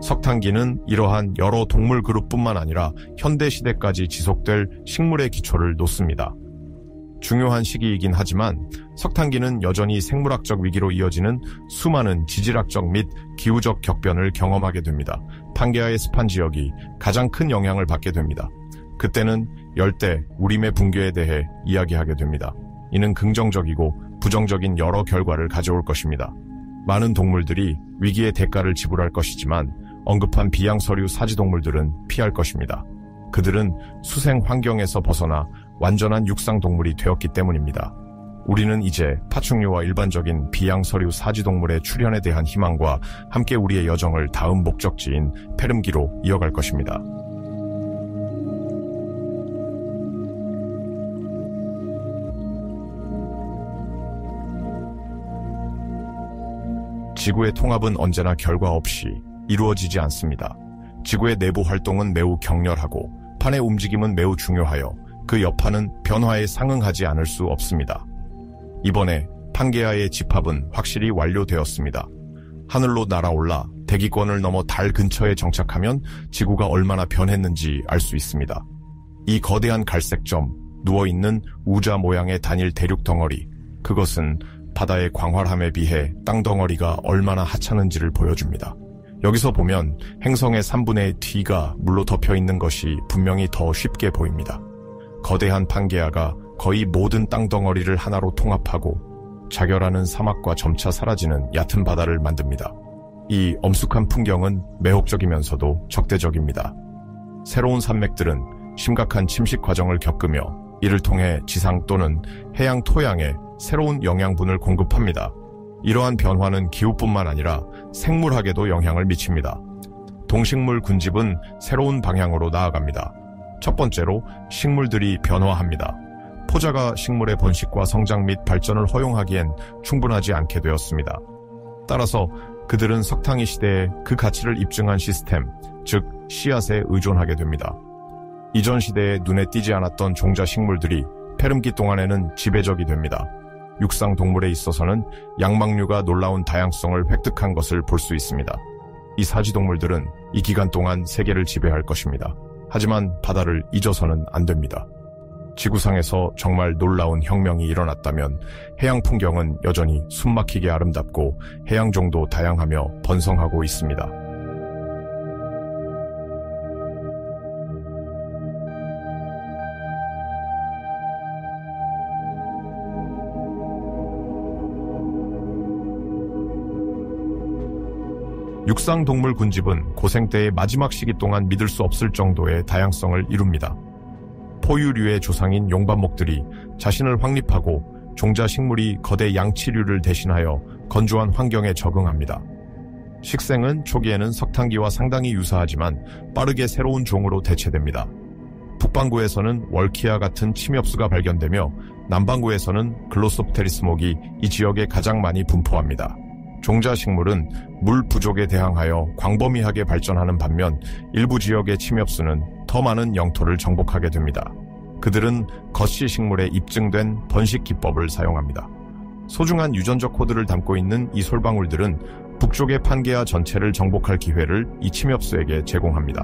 석탄기는 이러한 여러 동물 그룹뿐만 아니라 현대시대까지 지속될 식물의 기초를 놓습니다. 중요한 시기이긴 하지만 석탄기는 여전히 생물학적 위기로 이어지는 수많은 지질학적 및 기후적 격변을 경험하게 됩니다. 판게아의 습한 지역이 가장 큰 영향을 받게 됩니다. 그때는 열대, 우림의 붕괴에 대해 이야기하게 됩니다. 이는 긍정적이고 부정적인 여러 결과를 가져올 것입니다. 많은 동물들이 위기의 대가를 지불할 것이지만 언급한 비양서류 사지동물들은 피할 것입니다. 그들은 수생 환경에서 벗어나 완전한 육상동물이 되었기 때문입니다. 우리는 이제 파충류와 일반적인 비양서류 사지동물의 출현에 대한 희망과 함께 우리의 여정을 다음 목적지인 페름기로 이어갈 것입니다. 지구의 통합은 언제나 결과 없이 이루어지지 않습니다. 지구의 내부 활동은 매우 격렬하고 판의 움직임은 매우 중요하여 그 여파는 변화에 상응하지 않을 수 없습니다. 이번에 판게아의 집합은 확실히 완료되었습니다. 하늘로 날아올라 대기권을 넘어 달 근처에 정착하면 지구가 얼마나 변했는지 알 수 있습니다. 이 거대한 갈색점, 누워있는 우자 모양의 단일 대륙 덩어리, 그것은 바다의 광활함에 비해 땅 덩어리가 얼마나 하찮은지를 보여줍니다. 여기서 보면 행성의 3분의 D가 물로 덮여 있는 것이 분명히 더 쉽게 보입니다. 거대한 판게아가 거의 모든 땅덩어리를 하나로 통합하고 자결하는 사막과 점차 사라지는 얕은 바다를 만듭니다. 이 엄숙한 풍경은 매혹적이면서도 적대적입니다. 새로운 산맥들은 심각한 침식 과정을 겪으며 이를 통해 지상 또는 해양 토양에 새로운 영양분을 공급합니다. 이러한 변화는 기후뿐만 아니라 생물학에도 영향을 미칩니다. 동식물 군집은 새로운 방향으로 나아갑니다. 첫 번째로 식물들이 변화합니다. 포자가 식물의 번식과 성장 및 발전을 허용하기엔 충분하지 않게 되었습니다. 따라서 그들은 석탄기 시대에 그 가치를 입증한 시스템, 즉 씨앗에 의존하게 됩니다. 이전 시대에 눈에 띄지 않았던 종자 식물들이 페름기 동안에는 지배적이 됩니다. 육상 동물에 있어서는 양막류가 놀라운 다양성을 획득한 것을 볼 수 있습니다. 이 사지동물들은 이 기간 동안 세계를 지배할 것입니다. 하지만 바다를 잊어서는 안 됩니다. 지구상에서 정말 놀라운 혁명이 일어났다면 해양 풍경은 여전히 숨막히게 아름답고 해양종도 다양하며 번성하고 있습니다. 육상동물 군집은 고생 때의 마지막 시기 동안 믿을 수 없을 정도의 다양성을 이룹니다. 포유류의 조상인 용반목들이 자신을 확립하고 종자 식물이 거대 양치류를 대신하여 건조한 환경에 적응합니다. 식생은 초기에는 석탄기와 상당히 유사하지만 빠르게 새로운 종으로 대체됩니다. 북반구에서는 월키아 같은 침엽수가 발견되며 남반구에서는 글로소프테리스 목이 이 지역에 가장 많이 분포합니다. 종자식물은 물 부족에 대항하여 광범위하게 발전하는 반면 일부 지역의 침엽수는 더 많은 영토를 정복하게 됩니다. 그들은 거시 식물에 입증된 번식 기법을 사용합니다. 소중한 유전적 코드를 담고 있는 이 솔방울들은 북쪽의 판게아 전체를 정복할 기회를 이 침엽수에게 제공합니다.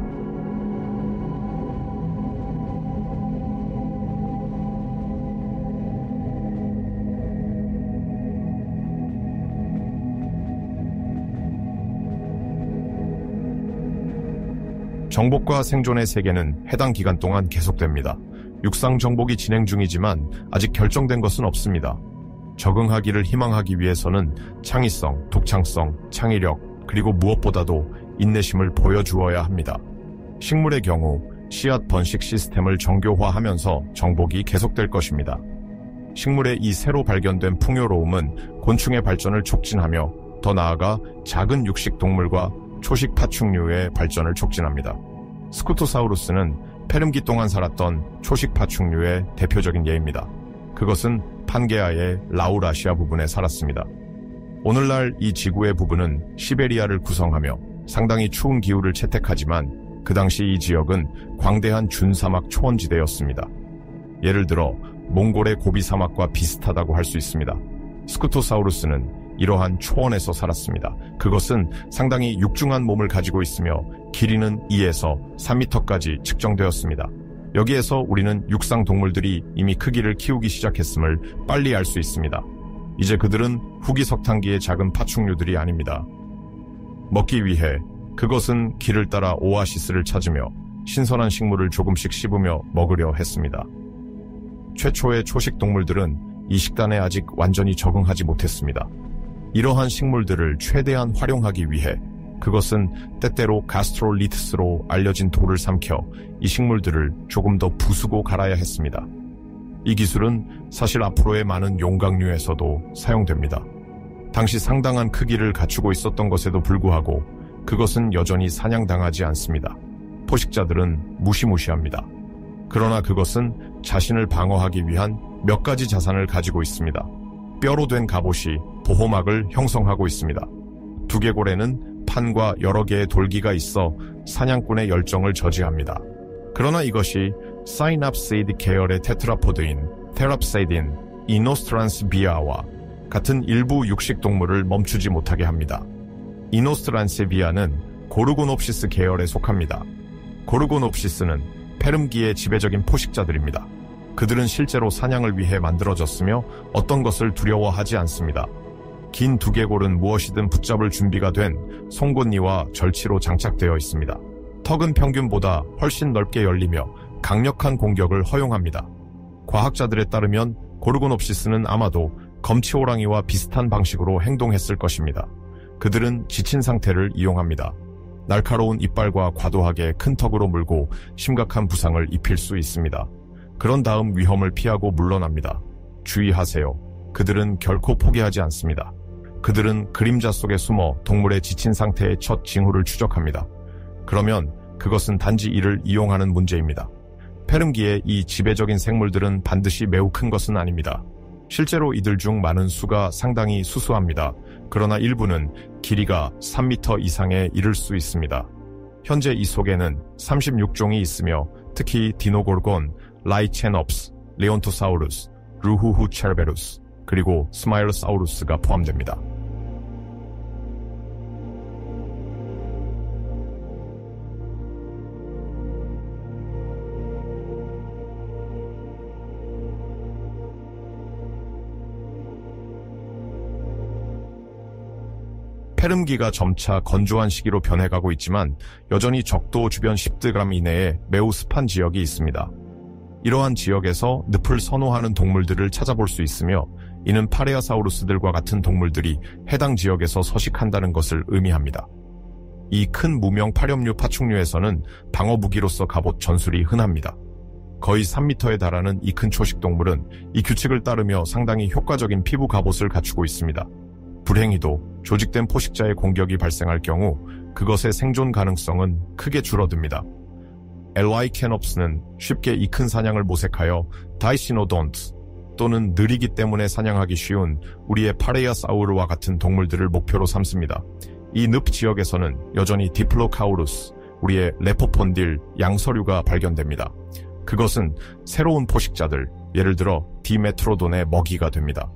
정복과 생존의 세계는 해당 기간 동안 계속됩니다. 육상 정복이 진행 중이지만 아직 결정된 것은 없습니다. 적응하기를 희망하기 위해서는 창의성, 독창성, 창의력, 그리고 무엇보다도 인내심을 보여주어야 합니다. 식물의 경우 씨앗 번식 시스템을 정교화하면서 정복이 계속될 것입니다. 식물의 이 새로 발견된 풍요로움은 곤충의 발전을 촉진하며 더 나아가 작은 육식 동물과 초식 파충류의 발전을 촉진합니다. 스쿠토사우루스는 페름기 동안 살았던 초식 파충류의 대표적인 예입니다. 그것은 판게아의 라우라시아 부분에 살았습니다. 오늘날 이 지구의 부분은 시베리아를 구성하며 상당히 추운 기후를 채택하지만 그 당시 이 지역은 광대한 준사막 초원지대였습니다. 예를 들어 몽골의 고비 사막과 비슷하다고 할 수 있습니다. 스쿠토사우루스는 이러한 초원에서 살았습니다. 그것은 상당히 육중한 몸을 가지고 있으며 길이는 2에서 3m까지 측정되었습니다. 여기에서 우리는 육상 동물들이 이미 크기를 키우기 시작했음을 빨리 알 수 있습니다. 이제 그들은 후기 석탄기의 작은 파충류들이 아닙니다. 먹기 위해 그것은 길을 따라 오아시스를 찾으며 신선한 식물을 조금씩 씹으며 먹으려 했습니다. 최초의 초식 동물들은 이 식단에 아직 완전히 적응하지 못했습니다. 이러한 식물들을 최대한 활용하기 위해 그것은 때때로 가스트롤리트스로 알려진 돌을 삼켜 이 식물들을 조금 더 부수고 갈아야 했습니다. 이 기술은 사실 앞으로의 많은 용각류에서도 사용됩니다. 당시 상당한 크기를 갖추고 있었던 것에도 불구하고 그것은 여전히 사냥당하지 않습니다. 포식자들은 무시무시합니다. 그러나 그것은 자신을 방어하기 위한 몇 가지 자산을 가지고 있습니다. 뼈로 된 갑옷이 보호막을 형성하고 있습니다. 두개골에는 판과 여러 개의 돌기가 있어 사냥꾼의 열정을 저지합니다. 그러나 이것이 사이납시드 계열의 테트라포드인 테랍세딘, 이노스트란스비아와 같은 일부 육식동물을 멈추지 못하게 합니다. 이노스트란스비아는 고르고놉시스 계열에 속합니다. 고르고놉시스는 페름기의 지배적인 포식자들입니다. 그들은 실제로 사냥을 위해 만들어졌으며 어떤 것을 두려워하지 않습니다. 긴 두개골은 무엇이든 붙잡을 준비가 된 송곳니와 절치로 장착되어 있습니다. 턱은 평균보다 훨씬 넓게 열리며 강력한 공격을 허용합니다. 과학자들에 따르면 고르고놉시스는 아마도 검치호랑이와 비슷한 방식으로 행동했을 것입니다. 그들은 지친 상태를 이용합니다. 날카로운 이빨과 과도하게 큰 턱으로 물고 심각한 부상을 입힐 수 있습니다. 그런 다음 위험을 피하고 물러납니다. 주의하세요. 그들은 결코 포기하지 않습니다. 그들은 그림자 속에 숨어 동물의 지친 상태의 첫 징후를 추적합니다. 그러면 그것은 단지 이를 이용하는 문제입니다. 페름기의 이 지배적인 생물들은 반드시 매우 큰 것은 아닙니다. 실제로 이들 중 많은 수가 상당히 수수합니다. 그러나 일부는 길이가 3m 이상에 이를 수 있습니다. 현재 이 속에는 36종이 있으며 특히 디노골곤, 라이체놉스, 레온토사우루스, 루후후체르베루스, 그리고 스마일로사우루스가 포함됩니다. 페름기가 점차 건조한 시기로 변해가고 있지만 여전히 적도 주변 10드 이내에 매우 습한 지역이 있습니다. 이러한 지역에서 늪을 선호하는 동물들을 찾아볼 수 있으며 이는 파레아사우루스들과 같은 동물들이 해당 지역에서 서식한다는 것을 의미합니다. 이 큰 무명 파렴류 파충류에서는 방어 무기로서 갑옷 전술이 흔합니다. 거의 3m에 달하는 이 큰 초식 동물은 이 규칙을 따르며 상당히 효과적인 피부 갑옷을 갖추고 있습니다. 불행히도 조직된 포식자의 공격이 발생할 경우 그것의 생존 가능성은 크게 줄어듭니다. 엘라이케놉스는 쉽게 이 큰 사냥을 모색하여 다이시노돈트 또는 느리기 때문에 사냥하기 쉬운 우리의 파레아사우르와 같은 동물들을 목표로 삼습니다. 이 늪 지역에서는 여전히 디플로카우루스, 우리의 레포폰딜 양서류가 발견됩니다. 그것은 새로운 포식자들, 예를 들어 디메트로돈의 먹이가 됩니다.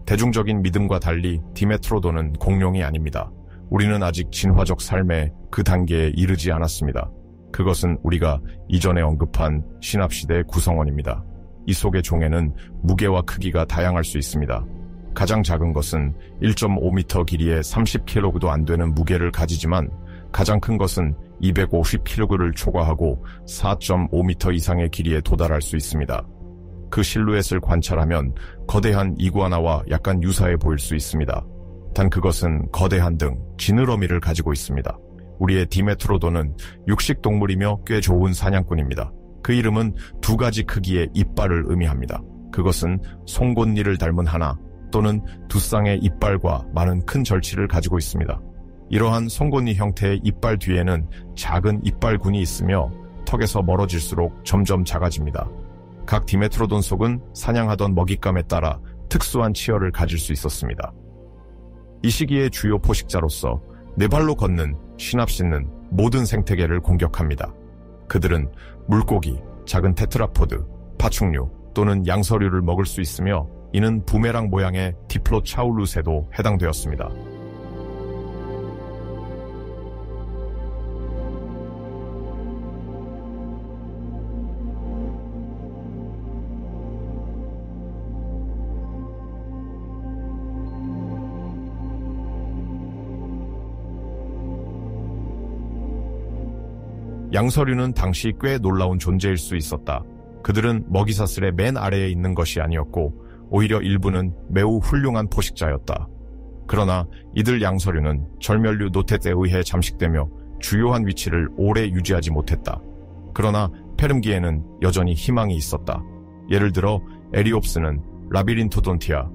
대중적인 믿음과 달리 디메트로돈은 공룡이 아닙니다. 우리는 아직 진화적 삶의 그 단계에 이르지 않았습니다. 그것은 우리가 이전에 언급한 신합시대의 구성원입니다. 이 속의 종에는 무게와 크기가 다양할 수 있습니다. 가장 작은 것은 1.5m 길이에 30kg도 안 되는 무게를 가지지만 가장 큰 것은 250kg를 초과하고 4.5m 이상의 길이에 도달할 수 있습니다. 그 실루엣을 관찰하면 거대한 이구아나와 약간 유사해 보일 수 있습니다. 단 그것은 거대한 등, 지느러미를 가지고 있습니다. 우리의 디메트로돈은 육식동물이며 꽤 좋은 사냥꾼입니다. 그 이름은 두 가지 크기의 이빨을 의미합니다. 그것은 송곳니를 닮은 하나 또는 두 쌍의 이빨과 많은 큰 절치를 가지고 있습니다. 이러한 송곳니 형태의 이빨 뒤에는 작은 이빨군이 있으며 턱에서 멀어질수록 점점 작아집니다. 각 디메트로돈 속은 사냥하던 먹잇감에 따라 특수한 치열을 가질 수 있었습니다. 이 시기의 주요 포식자로서 네 발로 걷는, 신압 씻는 모든 생태계를 공격합니다. 그들은 물고기, 작은 테트라포드, 파충류 또는 양서류를 먹을 수 있으며 이는 부메랑 모양의 디플로차울루스에도 해당되었습니다. 양서류는 당시 꽤 놀라운 존재일 수 있었다. 그들은 먹이사슬의 맨 아래에 있는 것이 아니었고 오히려 일부는 매우 훌륭한 포식자였다. 그러나 이들 양서류는 절멸류 노텟에 의해 잠식되며 주요한 위치를 오래 유지하지 못했다. 그러나 페름기에는 여전히 희망이 있었다. 예를 들어 에리옵스는 라비린토돈티아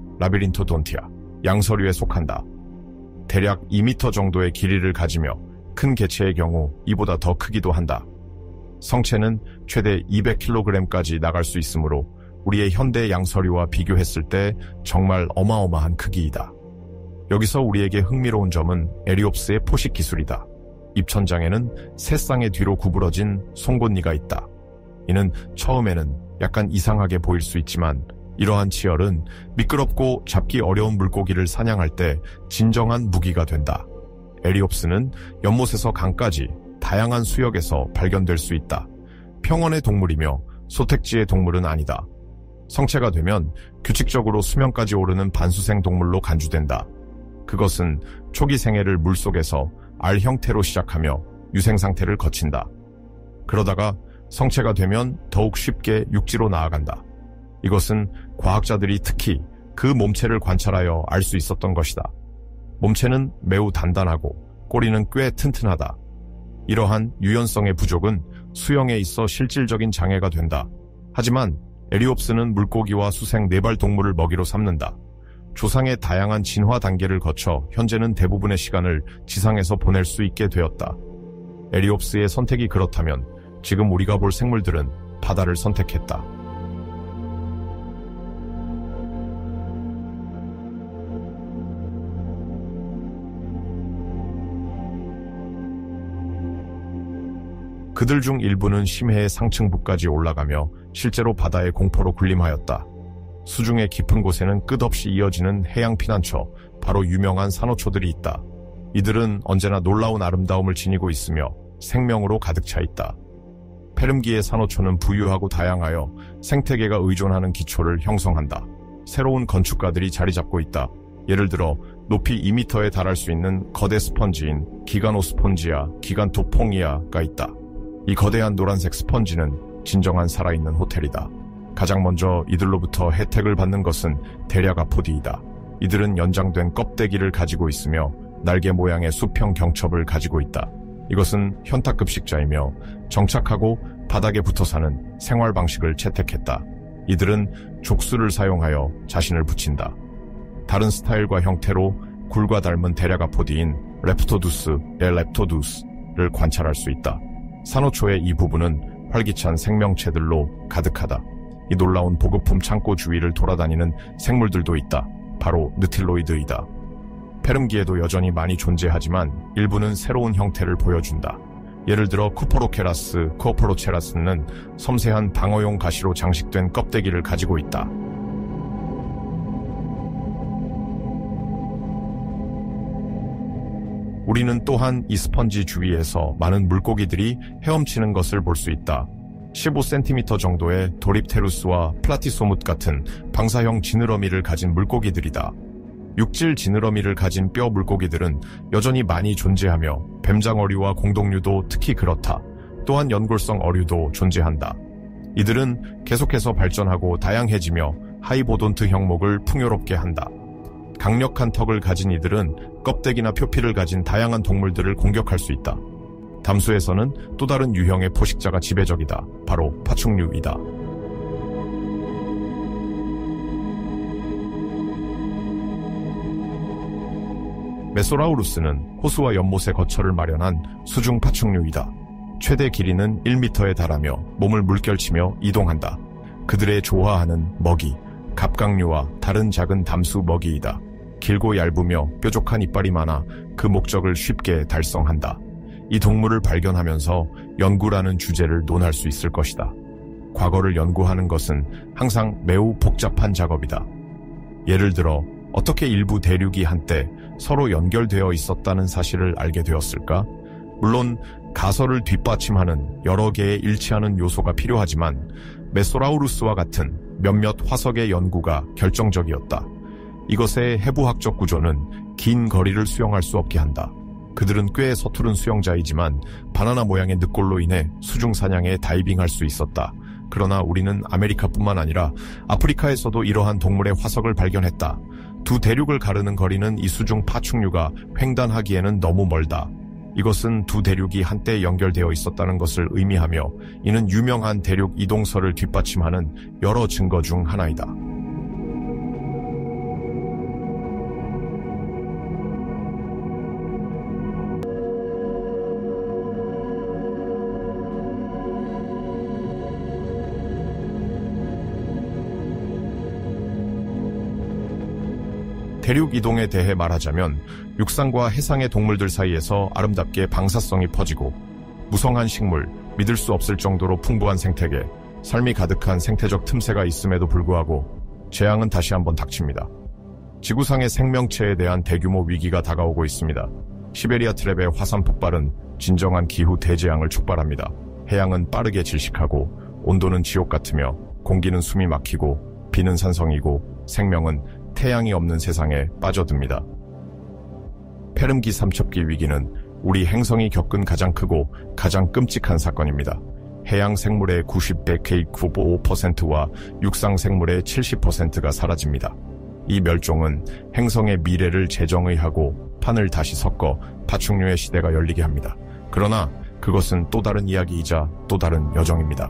양서류에 속한다. 대략 2m 정도의 길이를 가지며 큰 개체의 경우 이보다 더 크기도 한다. 성체는 최대 200kg까지 나갈 수 있으므로 우리의 현대 양서류와 비교했을 때 정말 어마어마한 크기이다. 여기서 우리에게 흥미로운 점은 에리옵스의 포식 기술이다. 입천장에는 세 쌍의 뒤로 구부러진 송곳니가 있다. 이는 처음에는 약간 이상하게 보일 수 있지만 이러한 치열은 미끄럽고 잡기 어려운 물고기를 사냥할 때 진정한 무기가 된다. 에리옵스는 연못에서 강까지 다양한 수역에서 발견될 수 있다. 평원의 동물이며 소택지의 동물은 아니다. 성체가 되면 규칙적으로 수면까지 오르는 반수생 동물로 간주된다. 그것은 초기 생애를 물속에서 알 형태로 시작하며 유생 상태를 거친다. 그러다가 성체가 되면 더욱 쉽게 육지로 나아간다. 이것은 과학자들이 특히 그 몸체를 관찰하여 알 수 있었던 것이다. 몸체는 매우 단단하고 꼬리는 꽤 튼튼하다. 이러한 유연성의 부족은 수영에 있어 실질적인 장애가 된다. 하지만 에리옵스는 물고기와 수생 네발 동물을 먹이로 삼는다. 조상의 다양한 진화 단계를 거쳐 현재는 대부분의 시간을 지상에서 보낼 수 있게 되었다. 에리옵스의 선택이 그렇다면 지금 우리가 볼 생물들은 바다를 선택했다. 그들 중 일부는 심해의 상층부까지 올라가며 실제로 바다의 공포로 군림하였다. 수중의 깊은 곳에는 끝없이 이어지는 해양 피난처, 바로 유명한 산호초들이 있다. 이들은 언제나 놀라운 아름다움을 지니고 있으며 생명으로 가득 차 있다. 페름기의 산호초는 부유하고 다양하여 생태계가 의존하는 기초를 형성한다. 새로운 건축가들이 자리 잡고 있다. 예를 들어 높이 2m에 달할 수 있는 거대 스펀지인 기가노스폰지아, 기간토퐁이아가 있다. 이 거대한 노란색 스펀지는 진정한 살아있는 호텔이다. 가장 먼저 이들로부터 혜택을 받는 것은 데랴가포디이다. 이들은 연장된 껍데기를 가지고 있으며 날개 모양의 수평 경첩을 가지고 있다. 이것은 현타급식자이며 정착하고 바닥에 붙어 사는 생활 방식을 채택했다. 이들은 족수를 사용하여 자신을 붙인다. 다른 스타일과 형태로 굴과 닮은 대략아포디인 렙토두스의 렙토두스를 관찰할 수 있다. 산호초의 이 부분은 활기찬 생명체들로 가득하다. 이 놀라운 보급품 창고 주위를 돌아다니는 생물들도 있다. 바로 느틸로이드이다. 페름기에도 여전히 많이 존재하지만 일부는 새로운 형태를 보여준다. 예를 들어 쿠퍼로체라스는 섬세한 방어용 가시로 장식된 껍데기를 가지고 있다. 우리는 또한 이 스펀지 주위에서 많은 물고기들이 헤엄치는 것을 볼 수 있다. 15cm 정도의 도립테루스와 플라티소뭇 같은 방사형 지느러미를 가진 물고기들이다. 육질 지느러미를 가진 뼈 물고기들은 여전히 많이 존재하며 뱀장어류와 공동류도 특히 그렇다. 또한 연골성 어류도 존재한다. 이들은 계속해서 발전하고 다양해지며 하이보돈트 형목을 풍요롭게 한다. 강력한 턱을 가진 이들은 껍데기나 표피를 가진 다양한 동물들을 공격할 수 있다. 담수에서는 또 다른 유형의 포식자가 지배적이다. 바로 파충류이다. 메소라우루스는 호수와 연못에 거처를 마련한 수중 파충류이다. 최대 길이는 1m에 달하며 몸을 물결치며 이동한다. 그들의 좋아하는 먹이, 갑각류와 다른 작은 담수 먹이이다. 길고 얇으며 뾰족한 이빨이 많아 그 목적을 쉽게 달성한다. 이 동물을 발견하면서 연구라는 주제를 논할 수 있을 것이다. 과거를 연구하는 것은 항상 매우 복잡한 작업이다. 예를 들어 어떻게 일부 대륙이 한때 서로 연결되어 있었다는 사실을 알게 되었을까? 물론 가설을 뒷받침하는 여러 개의 일치하는 요소가 필요하지만 메소라우루스와 같은 몇몇 화석의 연구가 결정적이었다. 이것의 해부학적 구조는 긴 거리를 수영할 수 없게 한다. 그들은 꽤 서투른 수영자이지만 바나나 모양의 늑골로 인해 수중 사냥에 다이빙할 수 있었다. 그러나 우리는 아메리카뿐만 아니라 아프리카에서도 이러한 동물의 화석을 발견했다. 두 대륙을 가르는 거리는 이 수중 파충류가 횡단하기에는 너무 멀다. 이것은 두 대륙이 한때 연결되어 있었다는 것을 의미하며 이는 유명한 대륙 이동설을 뒷받침하는 여러 증거 중 하나이다. 대륙 이동에 대해 말하자면 육상과 해상의 동물들 사이에서 아름답게 방사성이 퍼지고 무성한 식물, 믿을 수 없을 정도로 풍부한 생태계, 삶이 가득한 생태적 틈새가 있음에도 불구하고 재앙은 다시 한번 닥칩니다. 지구상의 생명체에 대한 대규모 위기가 다가오고 있습니다. 시베리아 트랩의 화산 폭발은 진정한 기후 대재앙을 촉발합니다. 해양은 빠르게 질식하고 온도는 지옥 같으며 공기는 숨이 막히고 비는 산성이고 생명은 태양이 없는 세상에 빠져듭니다. 페름기 삼첩기 위기는 우리 행성이 겪은 가장 크고 가장 끔찍한 사건입니다. 해양 생물의 95%와 육상 생물의 70%가 사라집니다. 이 멸종은 행성의 미래를 재정의하고 판을 다시 섞어 파충류의 시대가 열리게 합니다. 그러나 그것은 또 다른 이야기이자 또 다른 여정입니다.